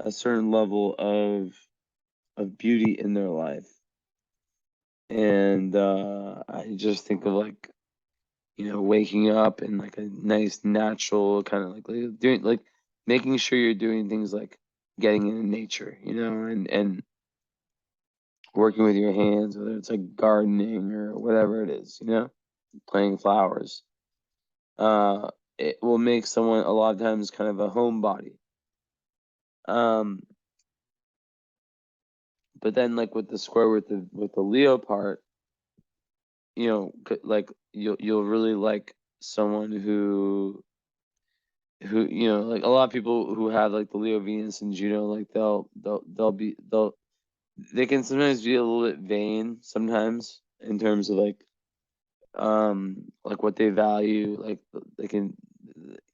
a certain level of beauty in their life. And I just think of like, you know, waking up in like a nice natural kind of like doing like making sure you're doing things like getting into nature, you know, and working with your hands, whether it's like gardening or whatever it is, you know, planting flowers. It will make someone a lot of times kind of a homebody. But then like with the square with the Leo part, you know, like you'll really like someone who you know, like a lot of people who have like the Leo Venus and Juno, like they can sometimes be a little bit vain sometimes in terms of like what they value, like they can,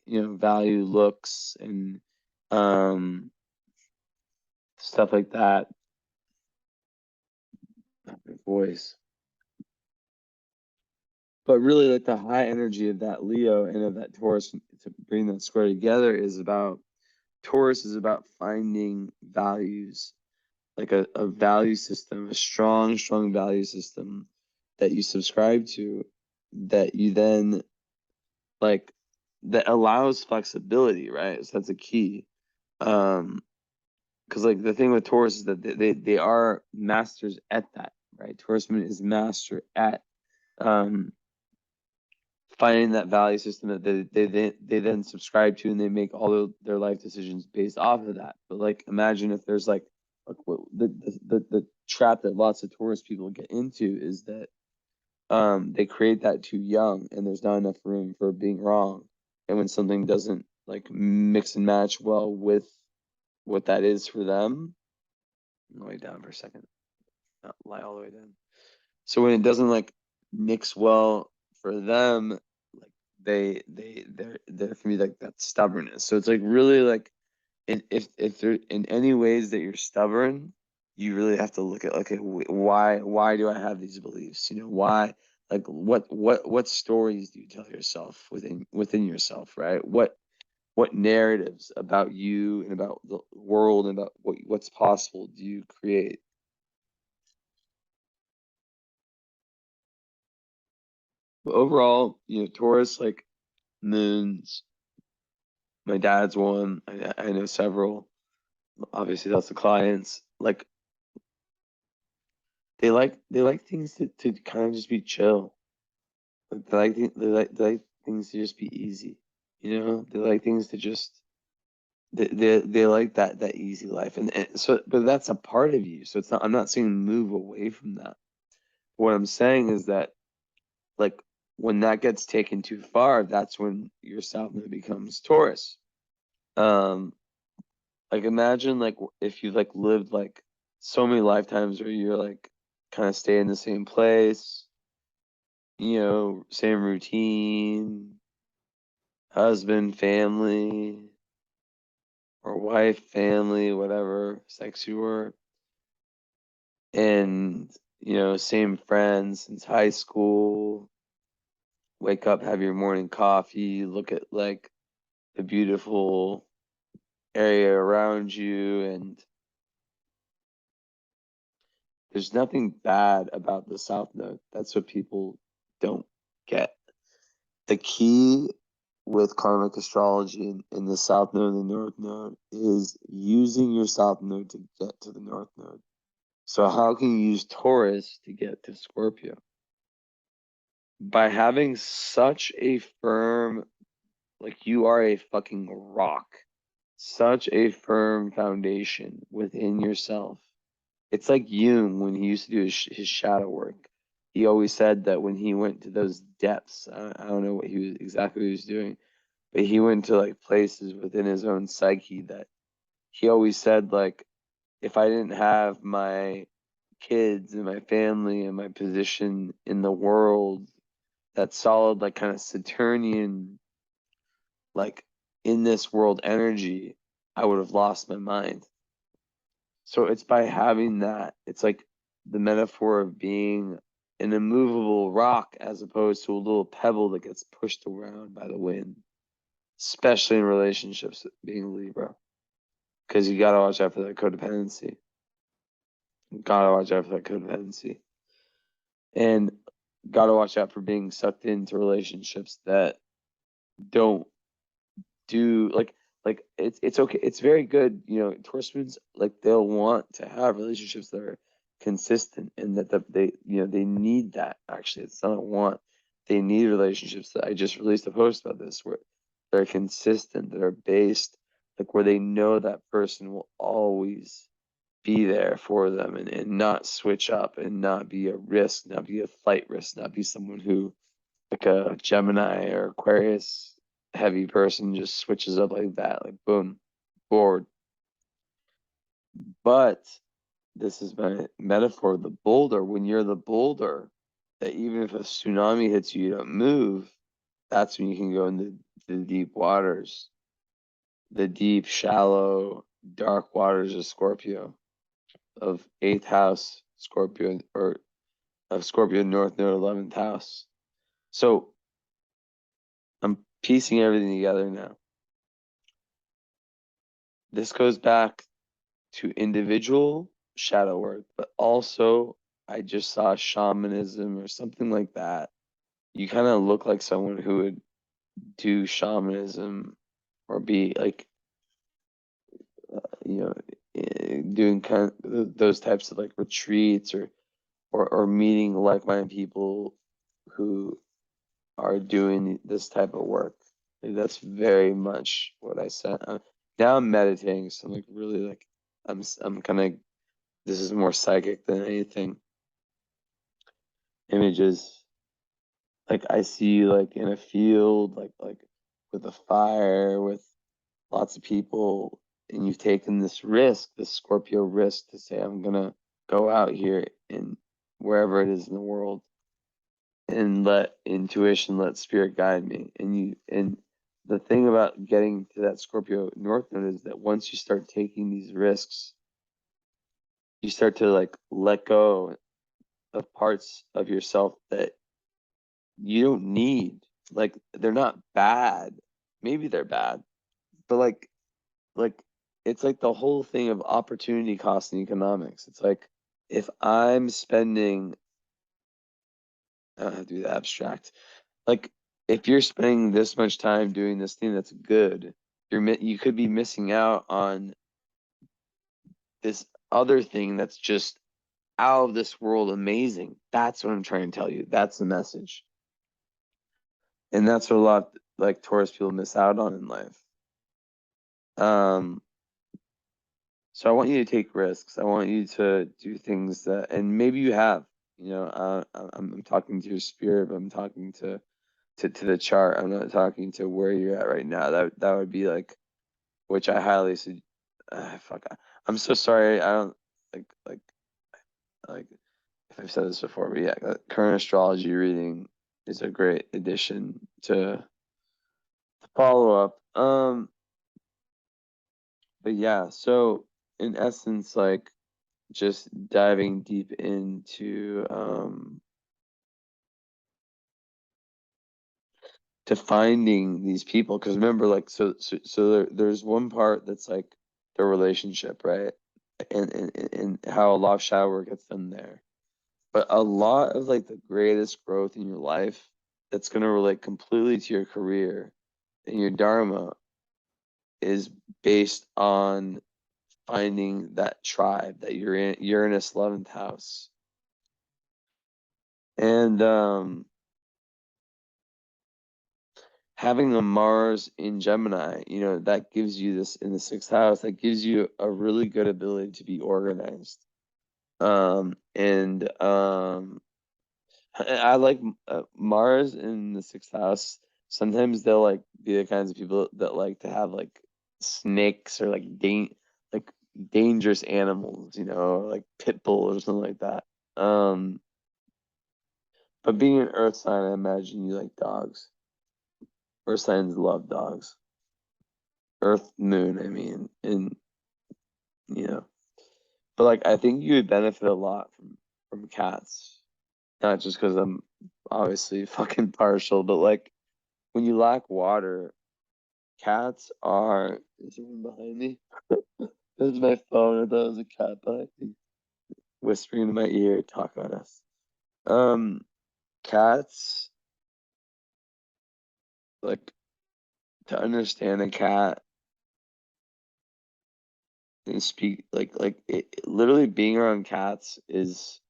you know, value looks and stuff like that. Voice. But really, like the high energy of that Leo and of that Taurus to bring that square together is about Taurus is about finding values, like a value system, a strong, strong value system that you subscribe to, that you then like that allows flexibility, right? So that's a key. Because like the thing with Taurus is that they are masters at that, right? Taurus moon is master at um finding that value system that they then subscribe to, and they make all their life decisions based off of that. But like imagine if there's like the trap that lots of Taurus people get into is that they create that too young, and there's not enough room for being wrong. And when something doesn't like mix and match well with what that is for them, I'm going down for a second, not lie all the way down. So when it doesn't like mix well for them, like there can be like that stubbornness. So it's like really like if there in any ways that you're stubborn, you really have to look at like, okay, why do I have these beliefs? You know, why, like what stories do you tell yourself within yourself, right? What narratives about you and about the world and about what's possible do you create? But overall, you know, Taurus like moons. My dad's one. I know several. Obviously, that's the clients. Like they like things to kind of just be chill. Like, they like things to just be easy. You know, they like things to just they like that easy life. And so, but that's a part of you. So it's not. I'm not saying move away from that. What I'm saying is that like when that gets taken too far, that's when your South Node becomes Taurus. Um, like imagine like if you like lived like so many lifetimes where you're like kind of stay in the same place, you know, same routine, husband, family, or wife, family, whatever sex you were. and same friends since high school. Wake up, have your morning coffee, look at like the beautiful area around you, and there's nothing bad about the South Node. That's what people don't get. The key with karmic astrology in the South Node and the North Node is using your South Node to get to the North Node. So how can you use Taurus to get to Scorpio? By having such a firm, like you are a fucking rock, such a firm foundation within yourself. It's like Jung when he used to do his shadow work. He always said that when he went to those depths, I don't know what exactly what he was doing, but he went to like places within his own psyche that he always said, like, if I didn't have my kids and my family and my position in the world, that solid, like kind of Saturnian, like in this world energy, I would have lost my mind. So it's by having that, it's like the metaphor of being an immovable rock as opposed to a little pebble that gets pushed around by the wind, especially in relationships, being Libra, because you got to watch out for that codependency. Gotta watch out for that codependency. And gotta watch out for being sucked into relationships that don't do like it's okay. It's very good, Taurus moons, like they'll want to have relationships that are consistent, and that they they need that. Actually, it's not a want. They need relationships that I just released a post about this, where they're consistent, that are based, like where they know that person will always be there for them, and not switch up, and not be a risk, not be a flight risk, not be someone who, like a Gemini or Aquarius heavy person, just switches up like that, like boom, bored. But this is my metaphor, the boulder. When you're the boulder, that even if a tsunami hits you, you don't move, that's when you can go into the deep waters, the deep, shallow, dark waters of Scorpio, of 8th house Scorpio, or of Scorpio North Node 11th house. So I'm piecing everything together now. This goes back to individual shadow work, but also I just saw shamanism or something like that. You kind of look like someone who would do shamanism, or be like, doing kind of those types of like retreats, or meeting like-minded people who are doing this type of work. Like, that's very much what I said. Now I'm meditating, so I'm like really like I'm kind of, this is more psychic than anything. Images, like I see you like in a field, like with a fire, with lots of people, and you've taken this risk, this Scorpio risk, to say, I'm gonna go out here and wherever it is in the world, and let intuition, let spirit guide me. And the thing about getting to that Scorpio North Node is that once you start taking these risks, you start to like let go of parts of yourself that you don't need. Like, they're not bad. Maybe they're bad, but like it's like the whole thing of opportunity cost in economics. It's like, if I'm spending, I don't have to do the abstract. Like, if you're spending this much time doing this thing that's good, you could be missing out on this other thing that's just out of this world amazing. That's what I'm trying to tell you. That's the message. And that's what a lot like Taurus people miss out on in life. So I want you to take risks. I want you to do things that, and maybe you have, I'm talking to your spirit, but I'm talking to the chart. I'm not talking to where you're at right now. That would be like, which I highly fuck. I'm so sorry. I don't like if I've said this before, but yeah, current astrology reading is a great addition to follow up. But yeah, so in essence, like, just diving deep into to finding these people, because remember, like, there's one part that's like the relationship, right? And how a lot of shadow work gets done there. But a lot of like the greatest growth in your life that's going to relate completely to your career and your dharma is based on finding that tribe that you're in, Uranus 11th house. And having a Mars in Gemini, you know, that gives you this in the 6th house, that gives you a really good ability to be organized. And I like Mars in the 6th house. Sometimes they'll like be the kinds of people that like to have like snakes or like like dangerous animals, you know, like pit bull or something like that. But being an Earth sign, I imagine you like dogs. Earth signs love dogs. Earth, moon, I mean, and you know, but like I think you would benefit a lot from cats, not just because I'm obviously fucking partial, but like when you lack water, cats are. Is someone behind me? This is my phone. I thought it was a cat behind me, whispering in my ear, talk about us. Um, Cats, like, to understand a cat and speak literally being around cats is,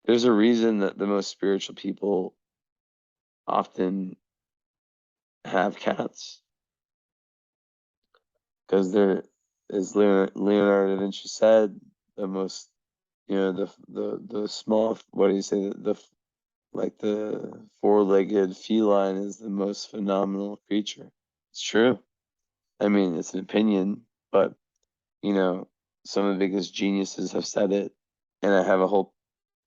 there's a reason that the most spiritual people often have cats, because they're, as Leonardo da Vinci said, the most, you know, the small, what do you say, like the four-legged feline is the most phenomenal creature. It's true. I mean, it's an opinion, but you know, some of the biggest geniuses have said it, and I have a whole.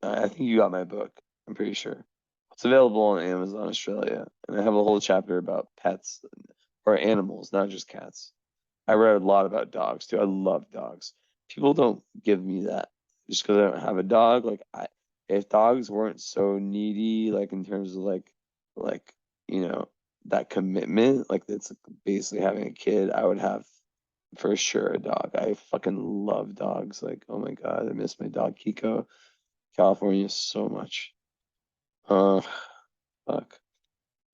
I think you got my book. I'm pretty sure it's available on Amazon Australia, and I have a whole chapter about pets or animals, not just cats. I read a lot about dogs too. I love dogs. People don't give me that just because I don't have a dog. Like, if dogs weren't so needy, like in terms of like you know, that commitment, like it's basically having a kid, I would have for sure a dog. I fucking love dogs. Like, oh my God, I miss my dog Kiko. California so much. Oh, fuck.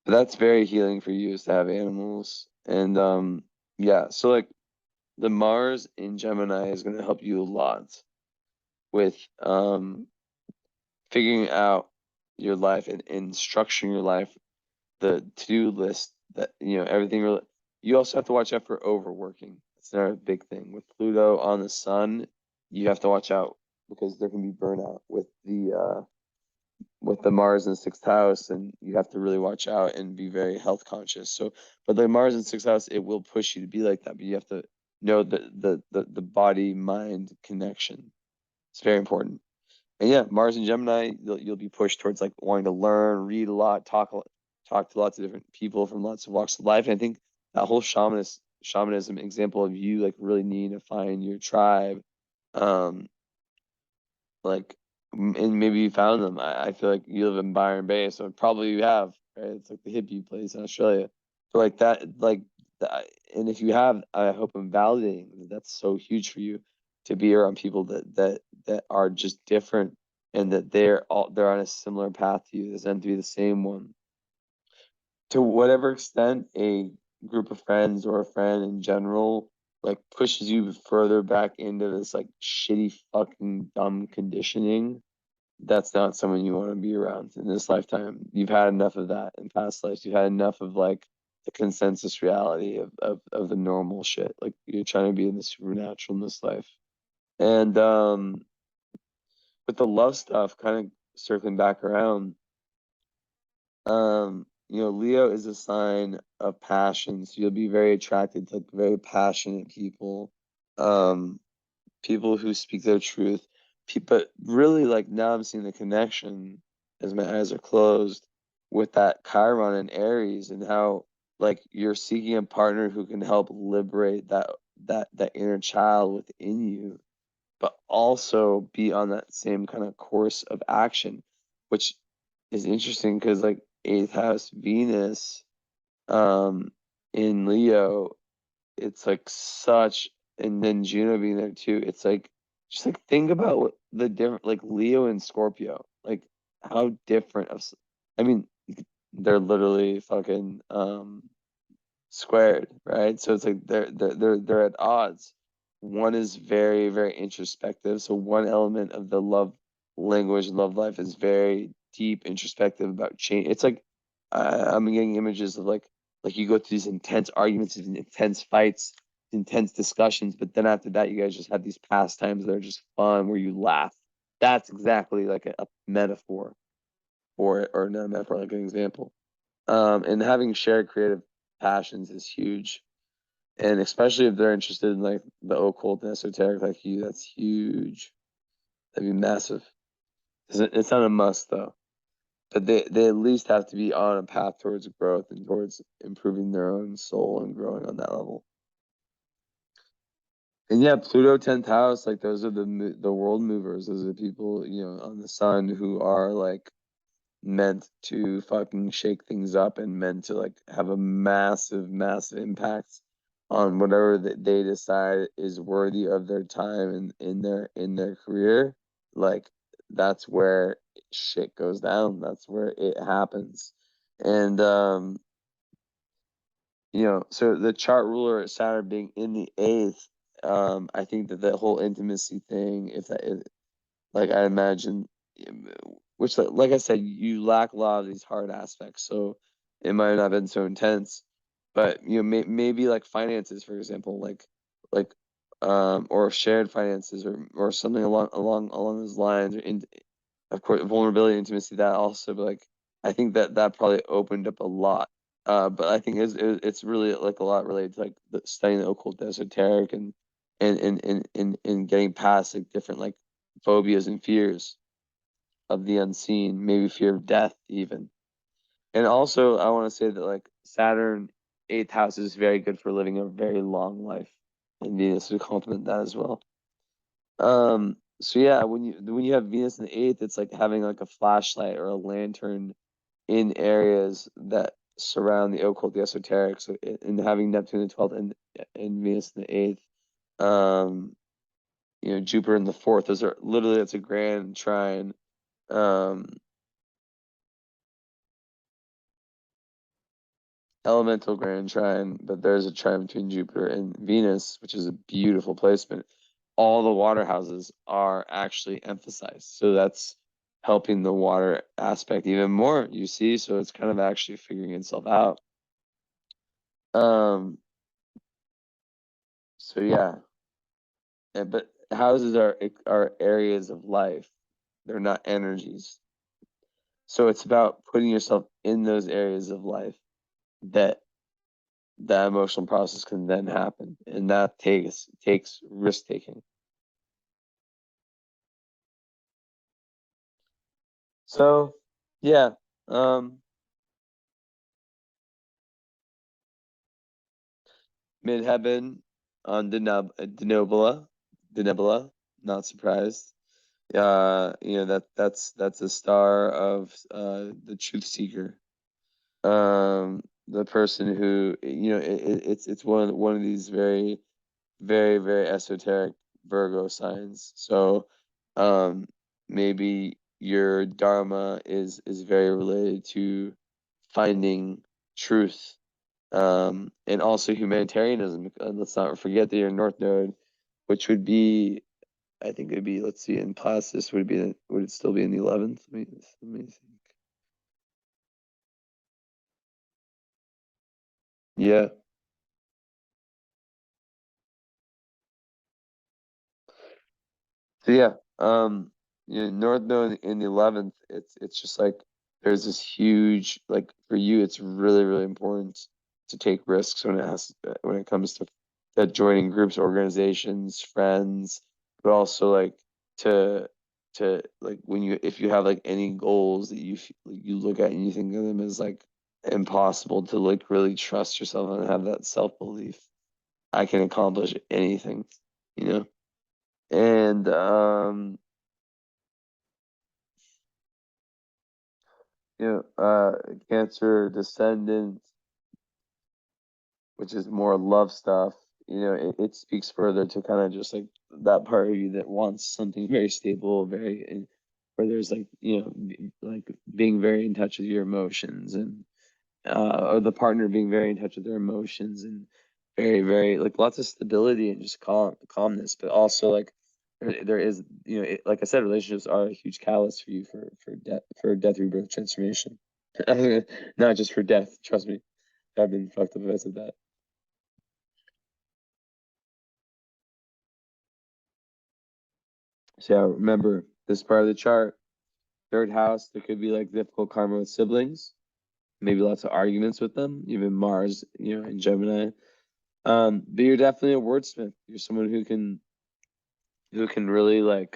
But that's very healing for you, is to have animals. And yeah, so like the Mars in Gemini is going to help you a lot with figuring out your life and structuring your life, the to-do list, that, you know, everything. You also have to watch out for overworking. It's another big thing with Pluto on the sun. You have to watch out because there can be burnout with the Mars in the 6th house, and you have to really watch out and be very health conscious. So, but the Mars in 6th house, it will push you to be like that, but you have to know the body mind connection. It's very important. And yeah, Mars and Gemini, you'll be pushed towards like wanting to learn, read a lot, talk to lots of different people from lots of walks of life. And I think that whole shamanism example of you like really needing to find your tribe, um, like, and maybe you found them. I feel like you live in Byron Bay, so probably you have, right? It's like the hippie place in Australia. But like that, that, and if you have, I hope I'm validating that that's so huge for you to be around people that are just different, and that they're on a similar path to you. There's meant to be the same one. To whatever extent a group of friends or a friend in general like pushes you further back into this like shitty fucking dumb conditioning, that's not someone you want to be around in this lifetime. You've had enough of that in past lives. You've had enough of like the consensus reality of the normal shit. Like, you're trying to be in the supernatural in this life. And with the love stuff, kind of circling back around, you know, Leo is a sign of passion, so you'll be very attracted to like very passionate people, um, people who speak their truth. But really, like, now I'm seeing the connection as my eyes are closed with that Chiron and Aries, and how like you're seeking a partner who can help liberate that inner child within you. but also be on that same kind of course of action, which is interesting because like eighth house Venus in Leo, it's like such, and then Juno being there too. It's like just like think about what the different like Leo and Scorpio, like how different I mean, they're literally fucking squared, right? So it's like they're at odds. One is very, very introspective. So one element of the love language, love life is very deep, introspective about change. It's like I'm getting images of like you go through these intense arguments, these intense fights, intense discussions, but then after that, you guys just have these pastimes that are just fun where you laugh. That's exactly like a metaphor for it, or not a metaphor, like an example. And having shared creative passions is huge. And especially if they're interested in like the occult and esoteric like you, that's huge. That'd be massive. It's not a must though. But they at least have to be on a path towards growth and towards improving their own soul and growing on that level. And yeah, Pluto 10th house, like those are the world movers. Those are the people, on the sun who are like meant to fucking shake things up and meant to like have a massive, massive impact on whatever that they decide is worthy of their time and in their career. Like that's where shit goes down. That's where it happens. And so the chart ruler at Saturn being in the eighth, I think that the whole intimacy thing, if that is like I imagine, which like I said, you lack a lot of these hard aspects, so it might not have been so intense. But maybe like finances, for example, like or shared finances or something along those lines, or of course vulnerability, intimacy, that also. But like I think that probably opened up a lot. But I think it's really like a lot related to like studying the occult, the esoteric, and getting past like different like phobias and fears of the unseen, maybe fear of death even. And also, I want to say that like Saturn, eighth house is very good for living a very long life, and Venus would complement that as well. So yeah, when you have Venus in the eighth, it's like having like a flashlight or a lantern in areas that surround the occult, the esoteric. So and having Neptune in the 12th and Venus in the eighth, um, Jupiter in the fourth. Those are literally, it's a grand trine. Um, Elemental grand trine, but there's a trine between Jupiter and Venus, which is a beautiful placement. All the water houses are actually emphasized. So that's helping the water aspect even more, you see. So it's kind of actually figuring itself out. Um, so yeah. But houses are areas of life. They're not energies. So it's about putting yourself in those areas of life that that emotional process can then happen, and that takes risk taking. So yeah, midheaven on the nebula, not surprised. That's a star of the truth seeker, the person who it's one of these very, very, very esoteric Virgo signs. So maybe your dharma is very related to finding truth, and also humanitarianism. Let's not forget that your North Node, which would be, I think it'd be, let's see, in Pisces, would it still be in the 11th? Let me think. Yeah. So yeah, North Node in the 11th, it's just like there's this huge, like for you, it's really, really important to take risks when it comes to joining groups, organizations, friends, but also like to like when if you have like any goals that you look at and you think of them as like impossible, to like really trust yourself and have that self-belief. I can accomplish anything, you know? And Cancer descendant, which is more love stuff, it speaks further to kind of just like that part of you that wants something very stable, where there's like, like being very in touch with your emotions, and or the partner being very in touch with their emotions, and very, very like lots of stability and just calmness, but also like there is, like I said, relationships are a huge catalyst for you for death rebirth transformation. Not just for death, trust me. I've been fucked up if I said that. So yeah, remember this part of the chart, third house, there could be like difficult karma with siblings, maybe lots of arguments with them, even Mars, in Gemini. But you're definitely a wordsmith. You're someone who can really like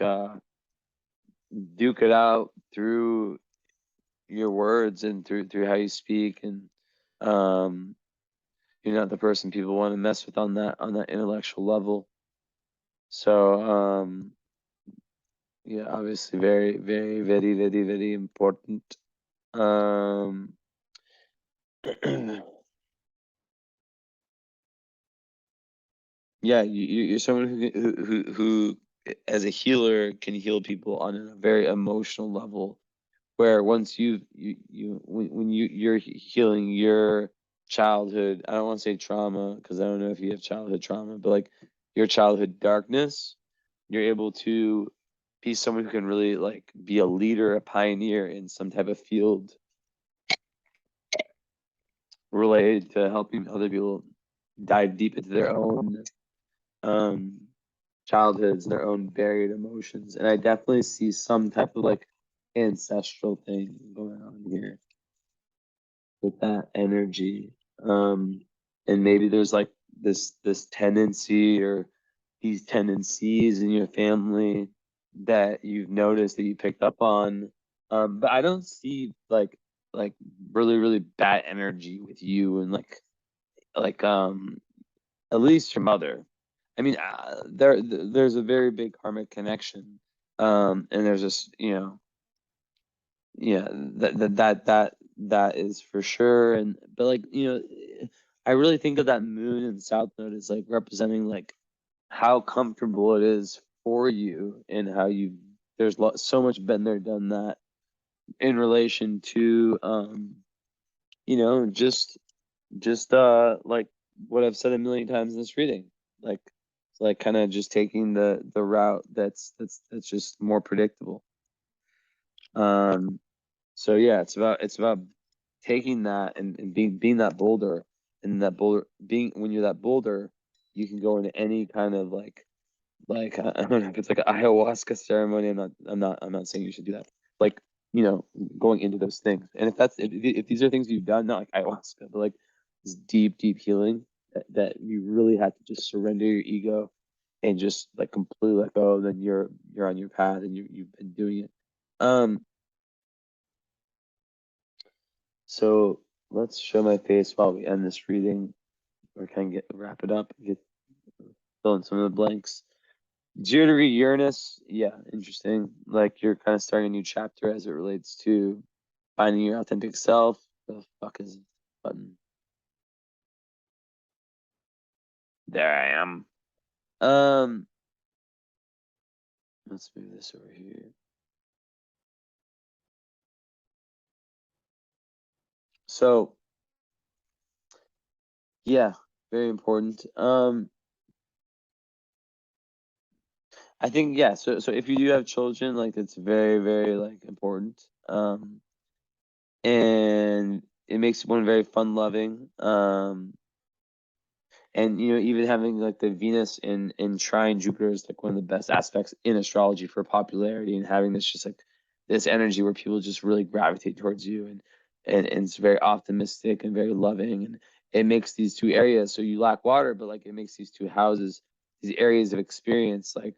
duke it out through your words and through how you speak, and um you're not the person people want to mess with on that intellectual level. So yeah, obviously very, very, very, very, very important. Um yeah, you're someone who as a healer can heal people on a very emotional level, where once you're healing your childhood, I don't want to say trauma because I don't know if you have childhood trauma, but like your childhood darkness, you're able to be someone who can really like be a leader, a pioneer in some type of field related to helping other people dive deep into their own um childhoods, their own buried emotions. And I definitely see some type of like ancestral thing going on here with that energy. And maybe there's like this tendency or these tendencies in your family that you've noticed that you picked up on. But I don't see like really, really bad energy with you, and like at least your mother. I mean, there's a very big karmic connection. And there's just, yeah, that is for sure. And but like, I really think of that moon and south node as like representing like how comfortable it is for you, and how so much been there, done that, in relation to just like what I've said a million times in this reading, like kind of just taking the route that's just more predictable. So yeah, it's about taking that, and being that boulder, and that boulder being when you're that boulder, you can go into any kind of I don't know if it's like an ayahuasca ceremony. I'm not saying you should do that. Like, going into those things. And if these are things you've done, not like ayahuasca, but like this deep, deep healing that you really have to just surrender your ego and just like completely let go, then you're on your path, and you've been doing it. Um, so let's show my face while we end this reading, or kind of wrap it up, fill in some of the blanks. Jupiter, Uranus, yeah, interesting. Like you're kind of starting a new chapter as it relates to finding your authentic self. The fuck is this button? There I am. Um, let's move this over here. So, yeah, very important. I think, yeah. So if you do have children, like it's very, very like important. And it makes one very fun loving. And even having like the Venus in trine Jupiter is like one of the best aspects in astrology for popularity, and having this just like this energy where people just really gravitate towards you, and it's very optimistic and very loving, and it makes these two areas, so you lack water, but like it makes these two houses, these areas of experience, like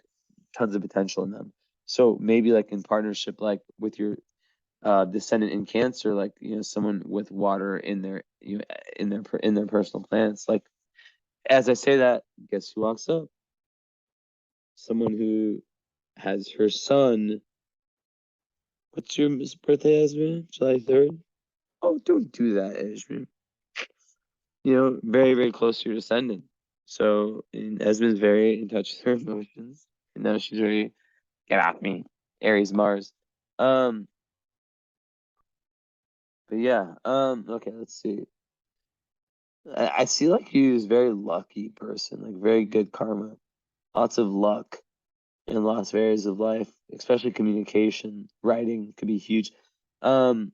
tons of potential in them. So maybe like in partnership, like with your descendant in Cancer, like someone with water in their in their personal planets, like as I say that, guess who walks up? someone who has her son. What's your birthday, Esme? July 3rd? Oh, don't do that, Esme. You know, very, very close to your descendant. So, and Esme's very in touch with her emotions. And now she's very, get off me, Aries, Mars. But yeah, okay, let's see. I see like you as a very lucky person, like very good karma, lots of luck in lots of areas of life, especially communication, writing could be huge. But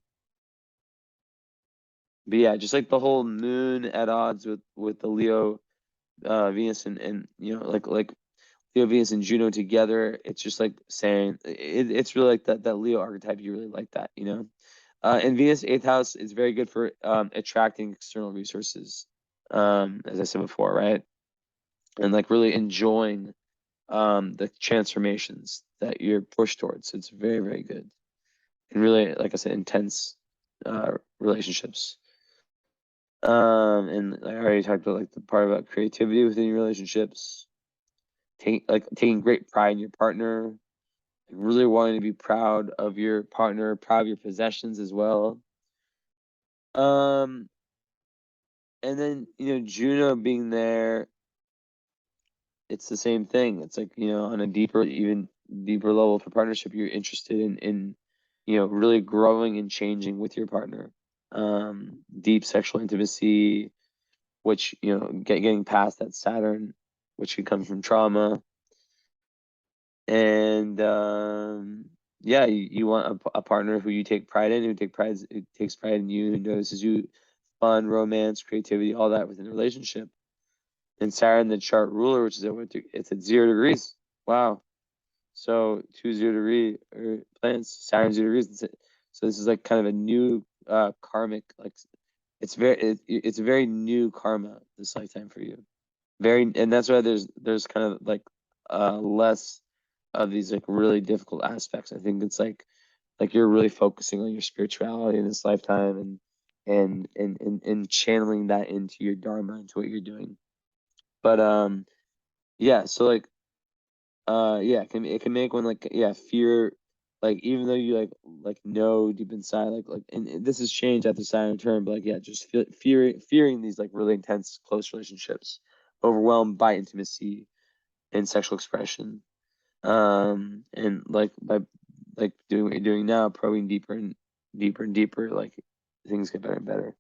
yeah, just like the whole moon at odds with the Leo, Venus and you know like Leo, Venus, and Juno together. It's just like saying it's really like that Leo archetype. You really like that, you know. And Venus 8th house is very good for attracting external resources. As I said before, right? And like really enjoying the transformations that you're pushed towards. It's very, very good. And really, like I said, intense relationships. And I already talked about like the part about creativity within your relationships, taking great pride in your partner, like really wanting to be proud of your partner, proud of your possessions as well. And then, you know, Juno being there, it's the same thing. It's like, you know, on a deeper, even deeper level for partnership, you're interested in, you know, really growing and changing with your partner. Deep sexual intimacy, which, you know, getting past that Saturn, which could come from trauma. And yeah, you want a partner who you take pride in, who takes pride in you, who notices you, fun, romance, creativity, all that within a relationship. And Saturn, the chart ruler, which is it's at 0 degrees. Wow. So 2 0-degree planets, Saturn 0 degrees. So this is like kind of a new karmic, like it's a very new karma this lifetime for you. And that's why there's kind of like less of these like really difficult aspects. I think it's like you're really focusing on your spirituality in this lifetime and channeling that into your dharma, into what you're doing. But yeah, so like yeah, it can make one like yeah, fear, like even though you like know deep inside and this has changed after Saturn return, but like yeah, just fearing these like really intense close relationships, overwhelmed by intimacy and sexual expression. And like by like doing what you're doing now, probing deeper and deeper and deeper, like things get better and better.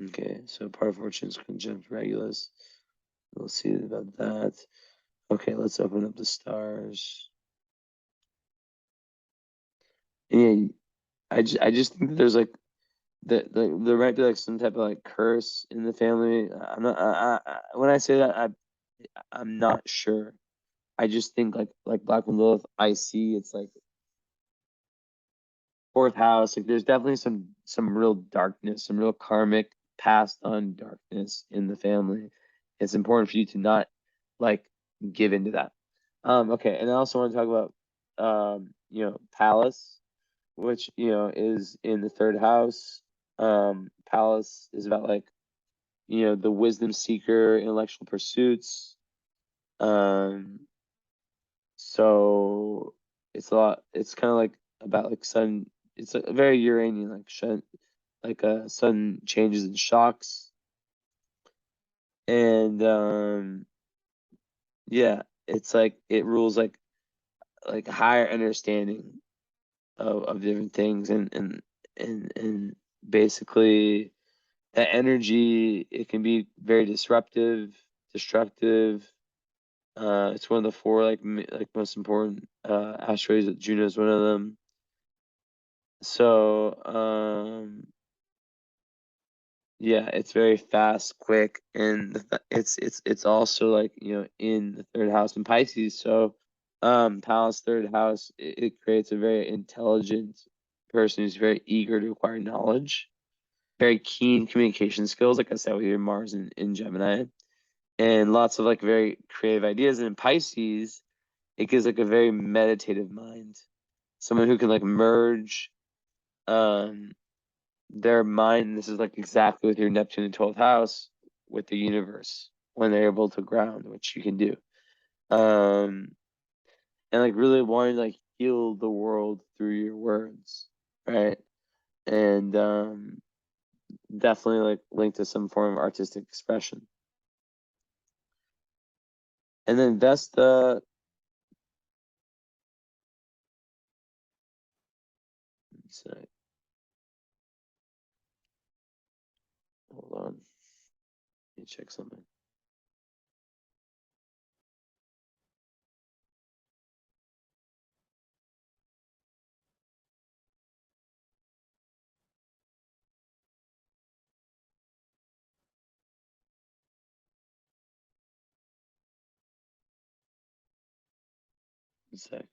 Okay, so part of fortune is conjunct Regulus. We'll see about that. Okay, let's open up the stars. Yeah, I just think that there's like there might be like some type of like curse in the family. I'm not when I say that I'm not sure. I just think like Black and Lilith, I see it's like 4th house. Like there's definitely some real darkness, some real karmic passed on darkness in the family. It's important for you to not like give into that. Okay, and I also want to talk about you know, Palace, which, you know, is in the 3rd house. Palace is about like, you know, the wisdom seeker, intellectual pursuits. Um, so it's kind of like about like sun, it's a very Uranian, like Shen, like sun changes and shocks. And yeah, it's like it rules like higher understanding of different things and basically that energy, it can be very disruptive, destructive. It's one of the 4 like most important asteroids. Juno is one of them. So yeah, it's very fast, quick, and it's also like, you know, in the 3rd house in Pisces. So Palace 3rd house, it creates a very intelligent person who's very eager to acquire knowledge, very keen communication skills, like I said, with your Mars in Gemini, and lots of like very creative ideas. And in Pisces, it gives like a very meditative mind, someone who can like merge um their mind. This is like exactly with your Neptune in 12th house with the universe when they're able to ground, which you can do. And like really wanting to like heal the world through your words, right? And definitely like linked to some form of artistic expression. And then Vesta, so, hold on, let me check something. One sec.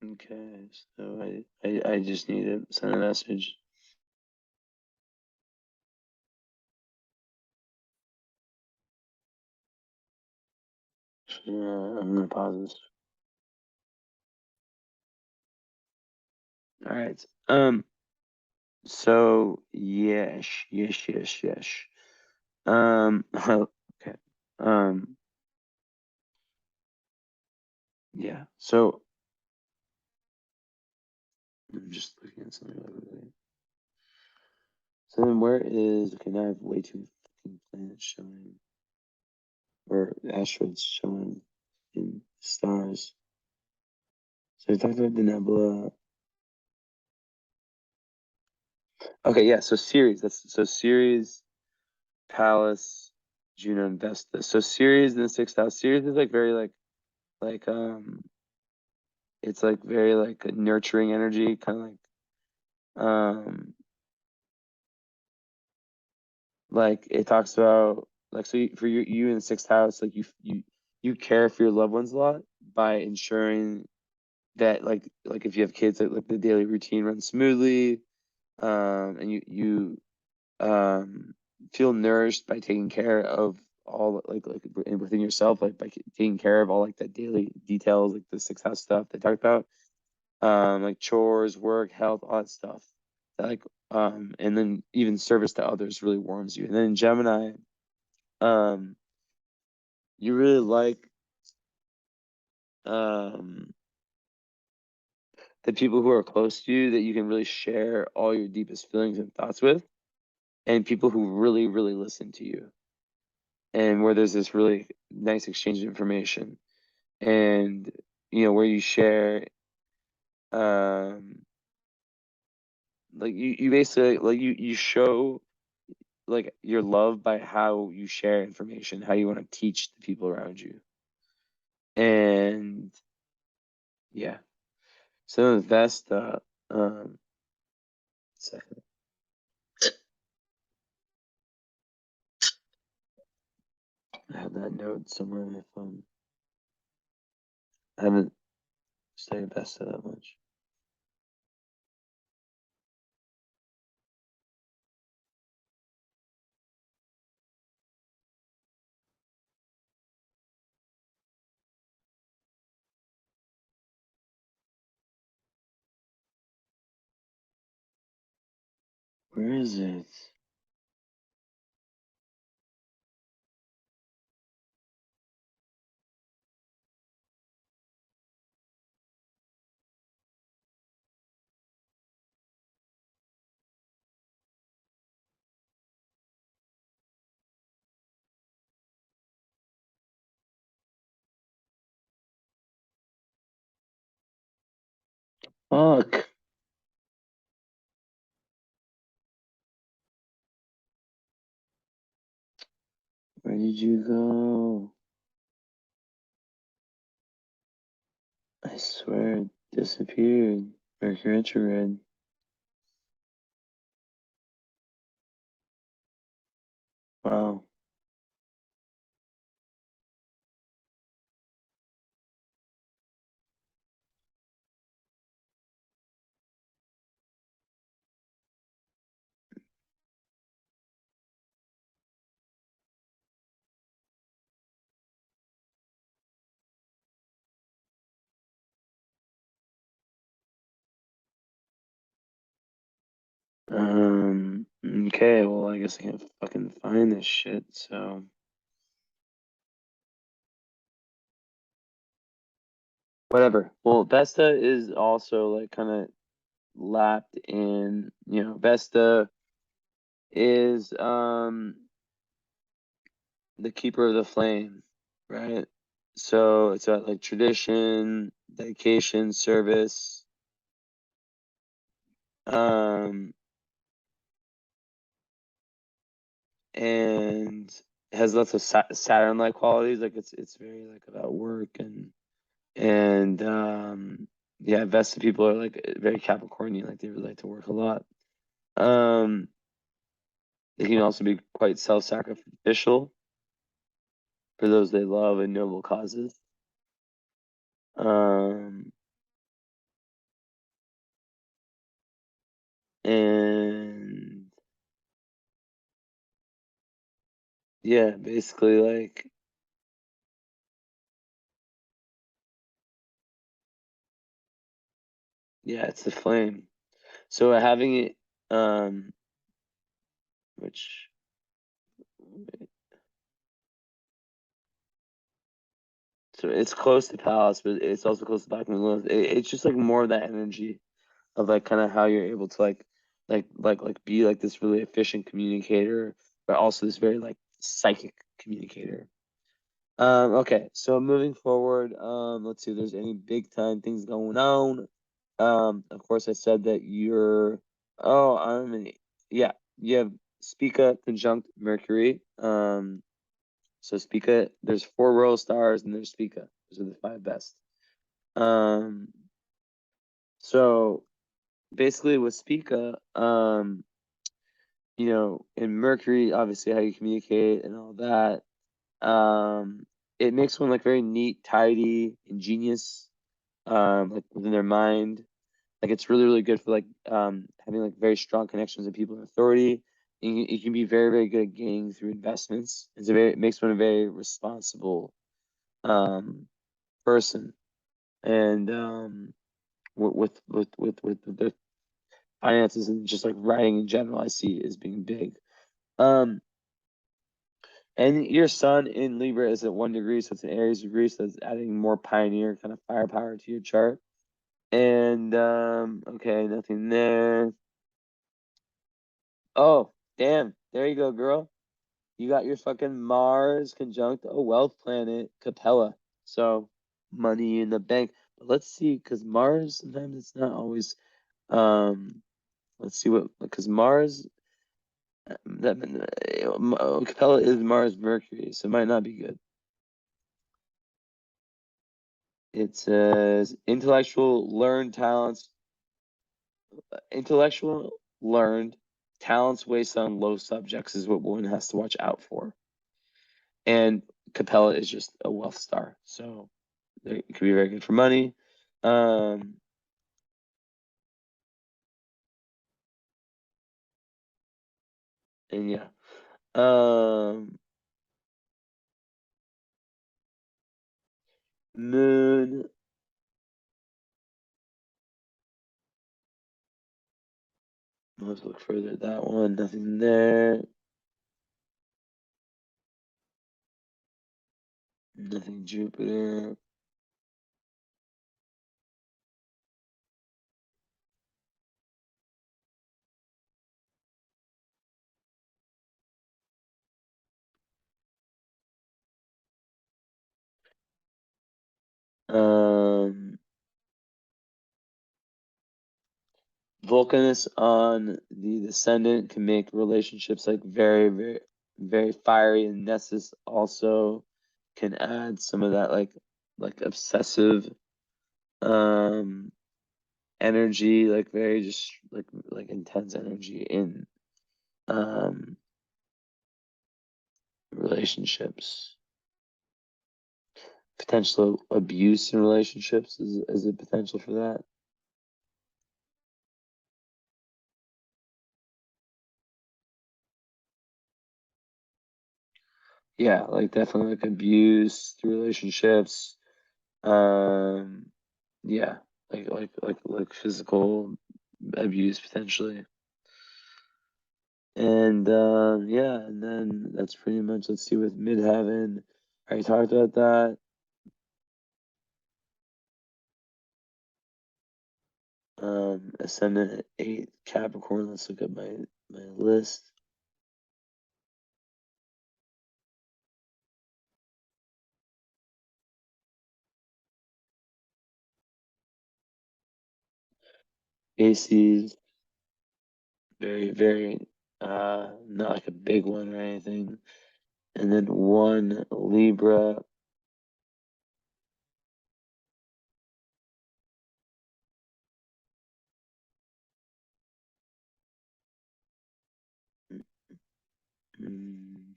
Okay, so I just need to send a message. Yeah, I'm gonna pause this. All right. So yes. Okay. Yeah. So I'm just looking at something really quickly. So then where is, okay, now I have way too many fucking planets showing, or asteroids showing in stars. So we talked about the nebula. Okay, yeah, so Ceres, so Ceres, Pallas, Juno, and Vesta. So Ceres in the sixth house. Ceres is like very like it's like very like a nurturing energy, kind of like it talks about like, so for you in the sixth house, like you care for your loved ones a lot by ensuring that like if you have kids, like the daily routine runs smoothly, and you feel nourished by taking care of all like within yourself, like by taking care of all like that daily details, like the sixth house stuff they talked about, like chores, work, health, all that stuff. That, like and then even service to others really warms you. And then in Gemini, um, you really like um the people who are close to you that you can really share all your deepest feelings and thoughts with, and people who really, really listen to you, and where there's this really nice exchange of information, and where you share like you basically like you show like your love by how you share information, how you want to teach the people around you. And yeah, so Vesta, second, I have that note somewhere on my phone. I haven't studied Vesta that much. Where is it? Fuck. Where did you go? I swear it disappeared. Mercury retrograde. Wow. Okay, well, I guess I can't fucking find this shit, so. Whatever. Well, Vesta is also like kind of lapped in, Vesta is the keeper of the flame, right? So it's about like tradition, dedication, service, um, and has lots of Saturn-like qualities. Like it's very like about work and yeah, Vesta people are like very Capricornian, like they really like to work a lot. Um, they can also be quite self-sacrificial for those they love and noble causes. Um, and yeah, basically like yeah, it's the flame. So having it, which so it's close to Palace, but it's also close to Black Moon. It's just like more of that energy of like kind of how you're able to like be like this really efficient communicator, but also this very like psychic communicator. Okay, so moving forward, let's see if there's any big time things going on. Of course, I said that you're. Oh, yeah, you have Spica conjunct Mercury. So Spica, there's four royal stars and there's Spica. Those are the five best. Um, so basically with Spica, in Mercury, obviously how you communicate and all that. It makes one like very neat, tidy, ingenious, like within their mind. Like it's really, really good for like having like very strong connections with people in authority. You can be very, very good at gaining through investments. It makes one a very responsible um person. And with the finances and just like writing in general, I see as being big. Um, and your sun in Libra is at 1 degree, so it's an Aries degree, so it's adding more pioneer kind of firepower to your chart. And okay, nothing there. Oh, damn. There you go, girl. You got your fucking Mars conjunct a wealth planet, Capella. So money in the bank. But let's see, because Mars sometimes it's not always let's see what because Mars that Capella is Mars Mercury, so it might not be good. It says intellectual learned talents waste on low subjects is what one has to watch out for. And Capella is just a wealth star, so it could be very good for money. Um, and yeah. Um, Moon. Let's look further at that one. Nothing there. Nothing Jupiter. Um, Vulcanus on the descendant can make relationships like very, very, very fiery, and Nessus also can add some of that like obsessive energy, like very just like intense energy in relationships. Potential abuse in relationships is a potential for that. Yeah, like definitely like abuse through relationships. Yeah, like physical abuse potentially. And yeah, and then that's pretty much, let's see, with midheaven. I already talked about that. Ascendant at 8 Capricorn. Let's look at my list. Pisces, very, very not like a big one or anything. And then 1 Libra. Mm,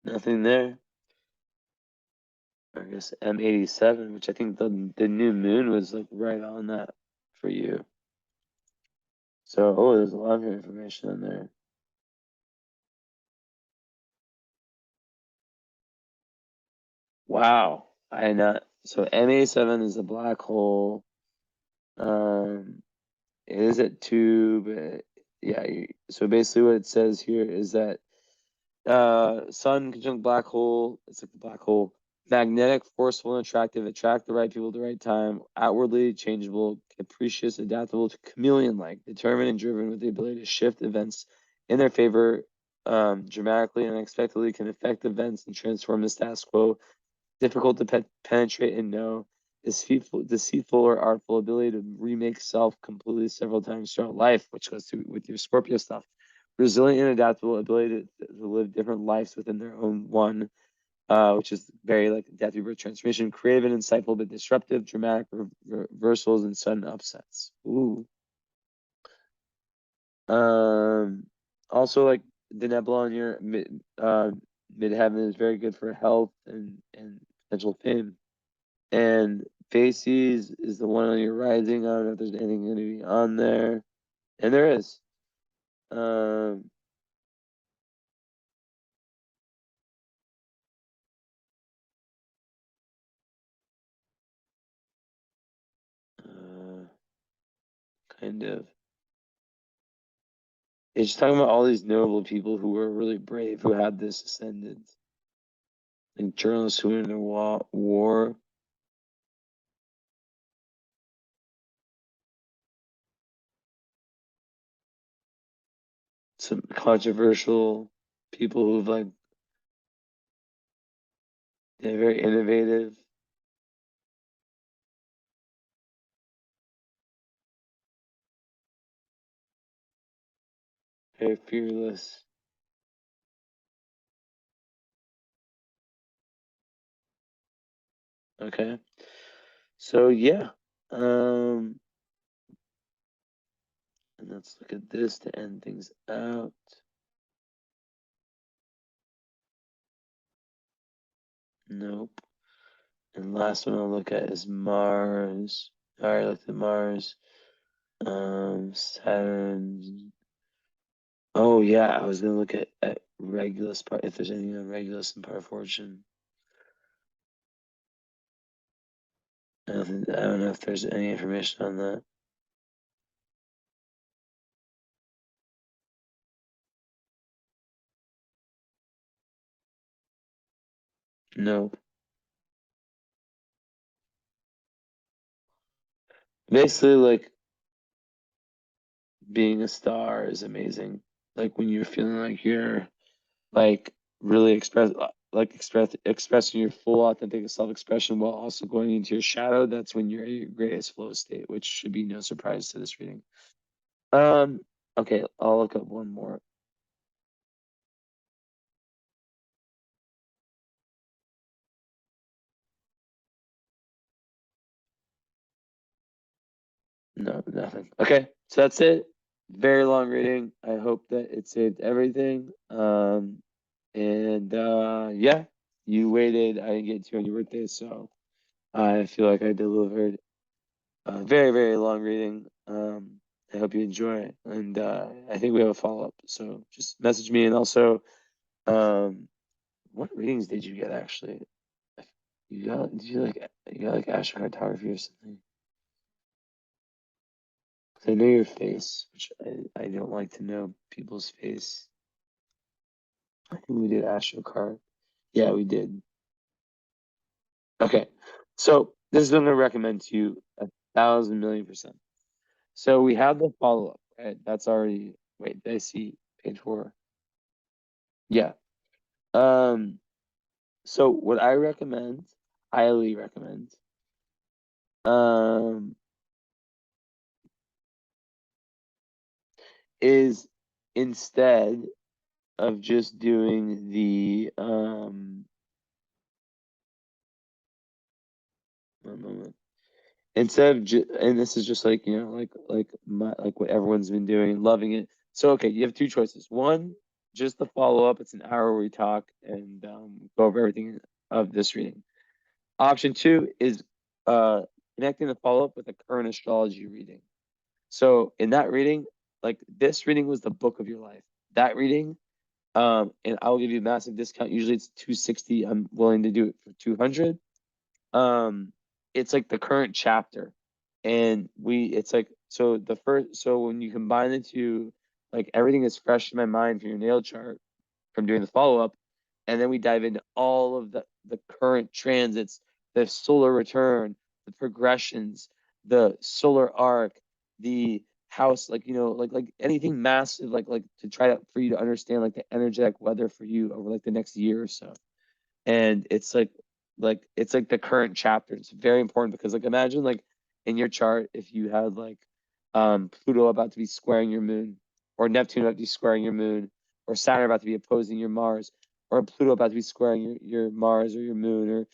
nothing there. I guess M87, which I think the new moon was like right on that for you. So, oh, there's a lot of information on there. Wow. I not so M87 is a black hole. It is at 2, but yeah, so basically what it says here is that sun conjunct black hole, it's like a black hole, magnetic, forceful, and attractive, attract the right people at the right time, outwardly changeable, capricious, adaptable to chameleon-like, determined and driven with the ability to shift events in their favor, dramatically and unexpectedly, can affect events and transform the status quo, difficult to penetrate and know, deceitful or artful, ability to remake self completely several times throughout life, which goes to with your Scorpio stuff. Resilient and adaptable, ability to live different lives within their own one, which is very like death, rebirth, transformation. Creative and insightful, but disruptive, dramatic reversals and sudden upsets. Ooh. Also like the nebula on your midheaven is very good for health and potential fame. And Faces is the one on your rising. I don't know if there's anything going to be on there. And there is. Um, uh, kind of. It's just talking about all these notable people who were really brave, who had this ascendant. Like journalists who were in a war. Some controversial people who've like, they're very innovative, very fearless. Okay. So yeah. Um, and let's look at this to end things out. Nope. And last one I'll look at is Mars. I already looked at Mars. Saturn. Oh yeah, I was gonna look at Regulus part, if there's anything on Regulus and Par Fortune. I don't know if there's any information on that. Nope. Basically, like being a star is amazing. Like when you're feeling like you're like really express, like expressing your full authentic self-expression while also going into your shadow, that's when you're at your greatest flow state, which should be no surprise to this reading. Okay, I'll look up one more. No, nothing. Okay, so that's it. Very long reading. I hope that it saved everything. And yeah, you waited. I didn't get to you on your birthday, so I feel like I delivered a very, very long reading. I hope you enjoy it. And I think we have a follow-up. So just message me. And also, what readings did you get actually? You got astro cartography or something? I know your face, which I don't like to know people's face. I think we did astro card. Yeah, we did. Okay, so this is what I'm gonna recommend to you 1,000,000,000%. So we have the follow-up, right? That's already, wait, did I see page 4? Yeah. So what I recommend, highly recommend, is instead of just doing the one moment. Instead of and this is just like, you know, like what everyone's been doing, loving it. So okay, you have two choices. One, just the follow up. It's an hour where we talk and go over everything of this reading. Option 2 is connecting the follow up with a current astrology reading. So in that reading, like this reading was the book of your life. That reading, and I'll give you a massive discount. Usually it's 260. I'm willing to do it for 200. It's like the current chapter, and it's like, so when you combine the two, like everything is fresh in my mind from your natal chart from doing the follow-up, and then we dive into all of the current transits, the solar return, the progressions, the solar arc, the house, like, you know, like anything massive, like to try to for you to understand like the energetic weather for you over like the next year or so. And it's like the current chapter. It's very important because like imagine like in your chart if you had like Pluto about to be squaring your moon, or Neptune about to be squaring your moon, or Saturn about to be opposing your Mars, or Pluto about to be squaring your Mars or your moon, or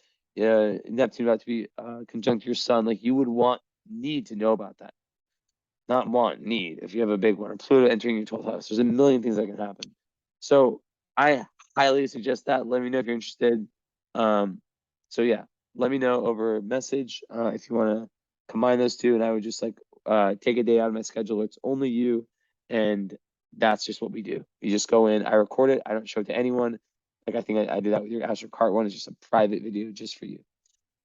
Neptune about to be conjunct your sun. Like you would need to know about that. Not want, need. If you have a big one, or Pluto entering your 12th house, there's a million things that can happen. So I highly suggest that. Let me know if you're interested. So yeah, let me know over message if you want to combine those two. And I would just like take a day out of my schedule. It's only you, and that's just what we do. You just go in. I record it. I don't show it to anyone. Like I think I did that with your Astro Cart one. It's just a private video just for you.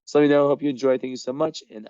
So let me know. Hope you enjoy. Thank you so much, and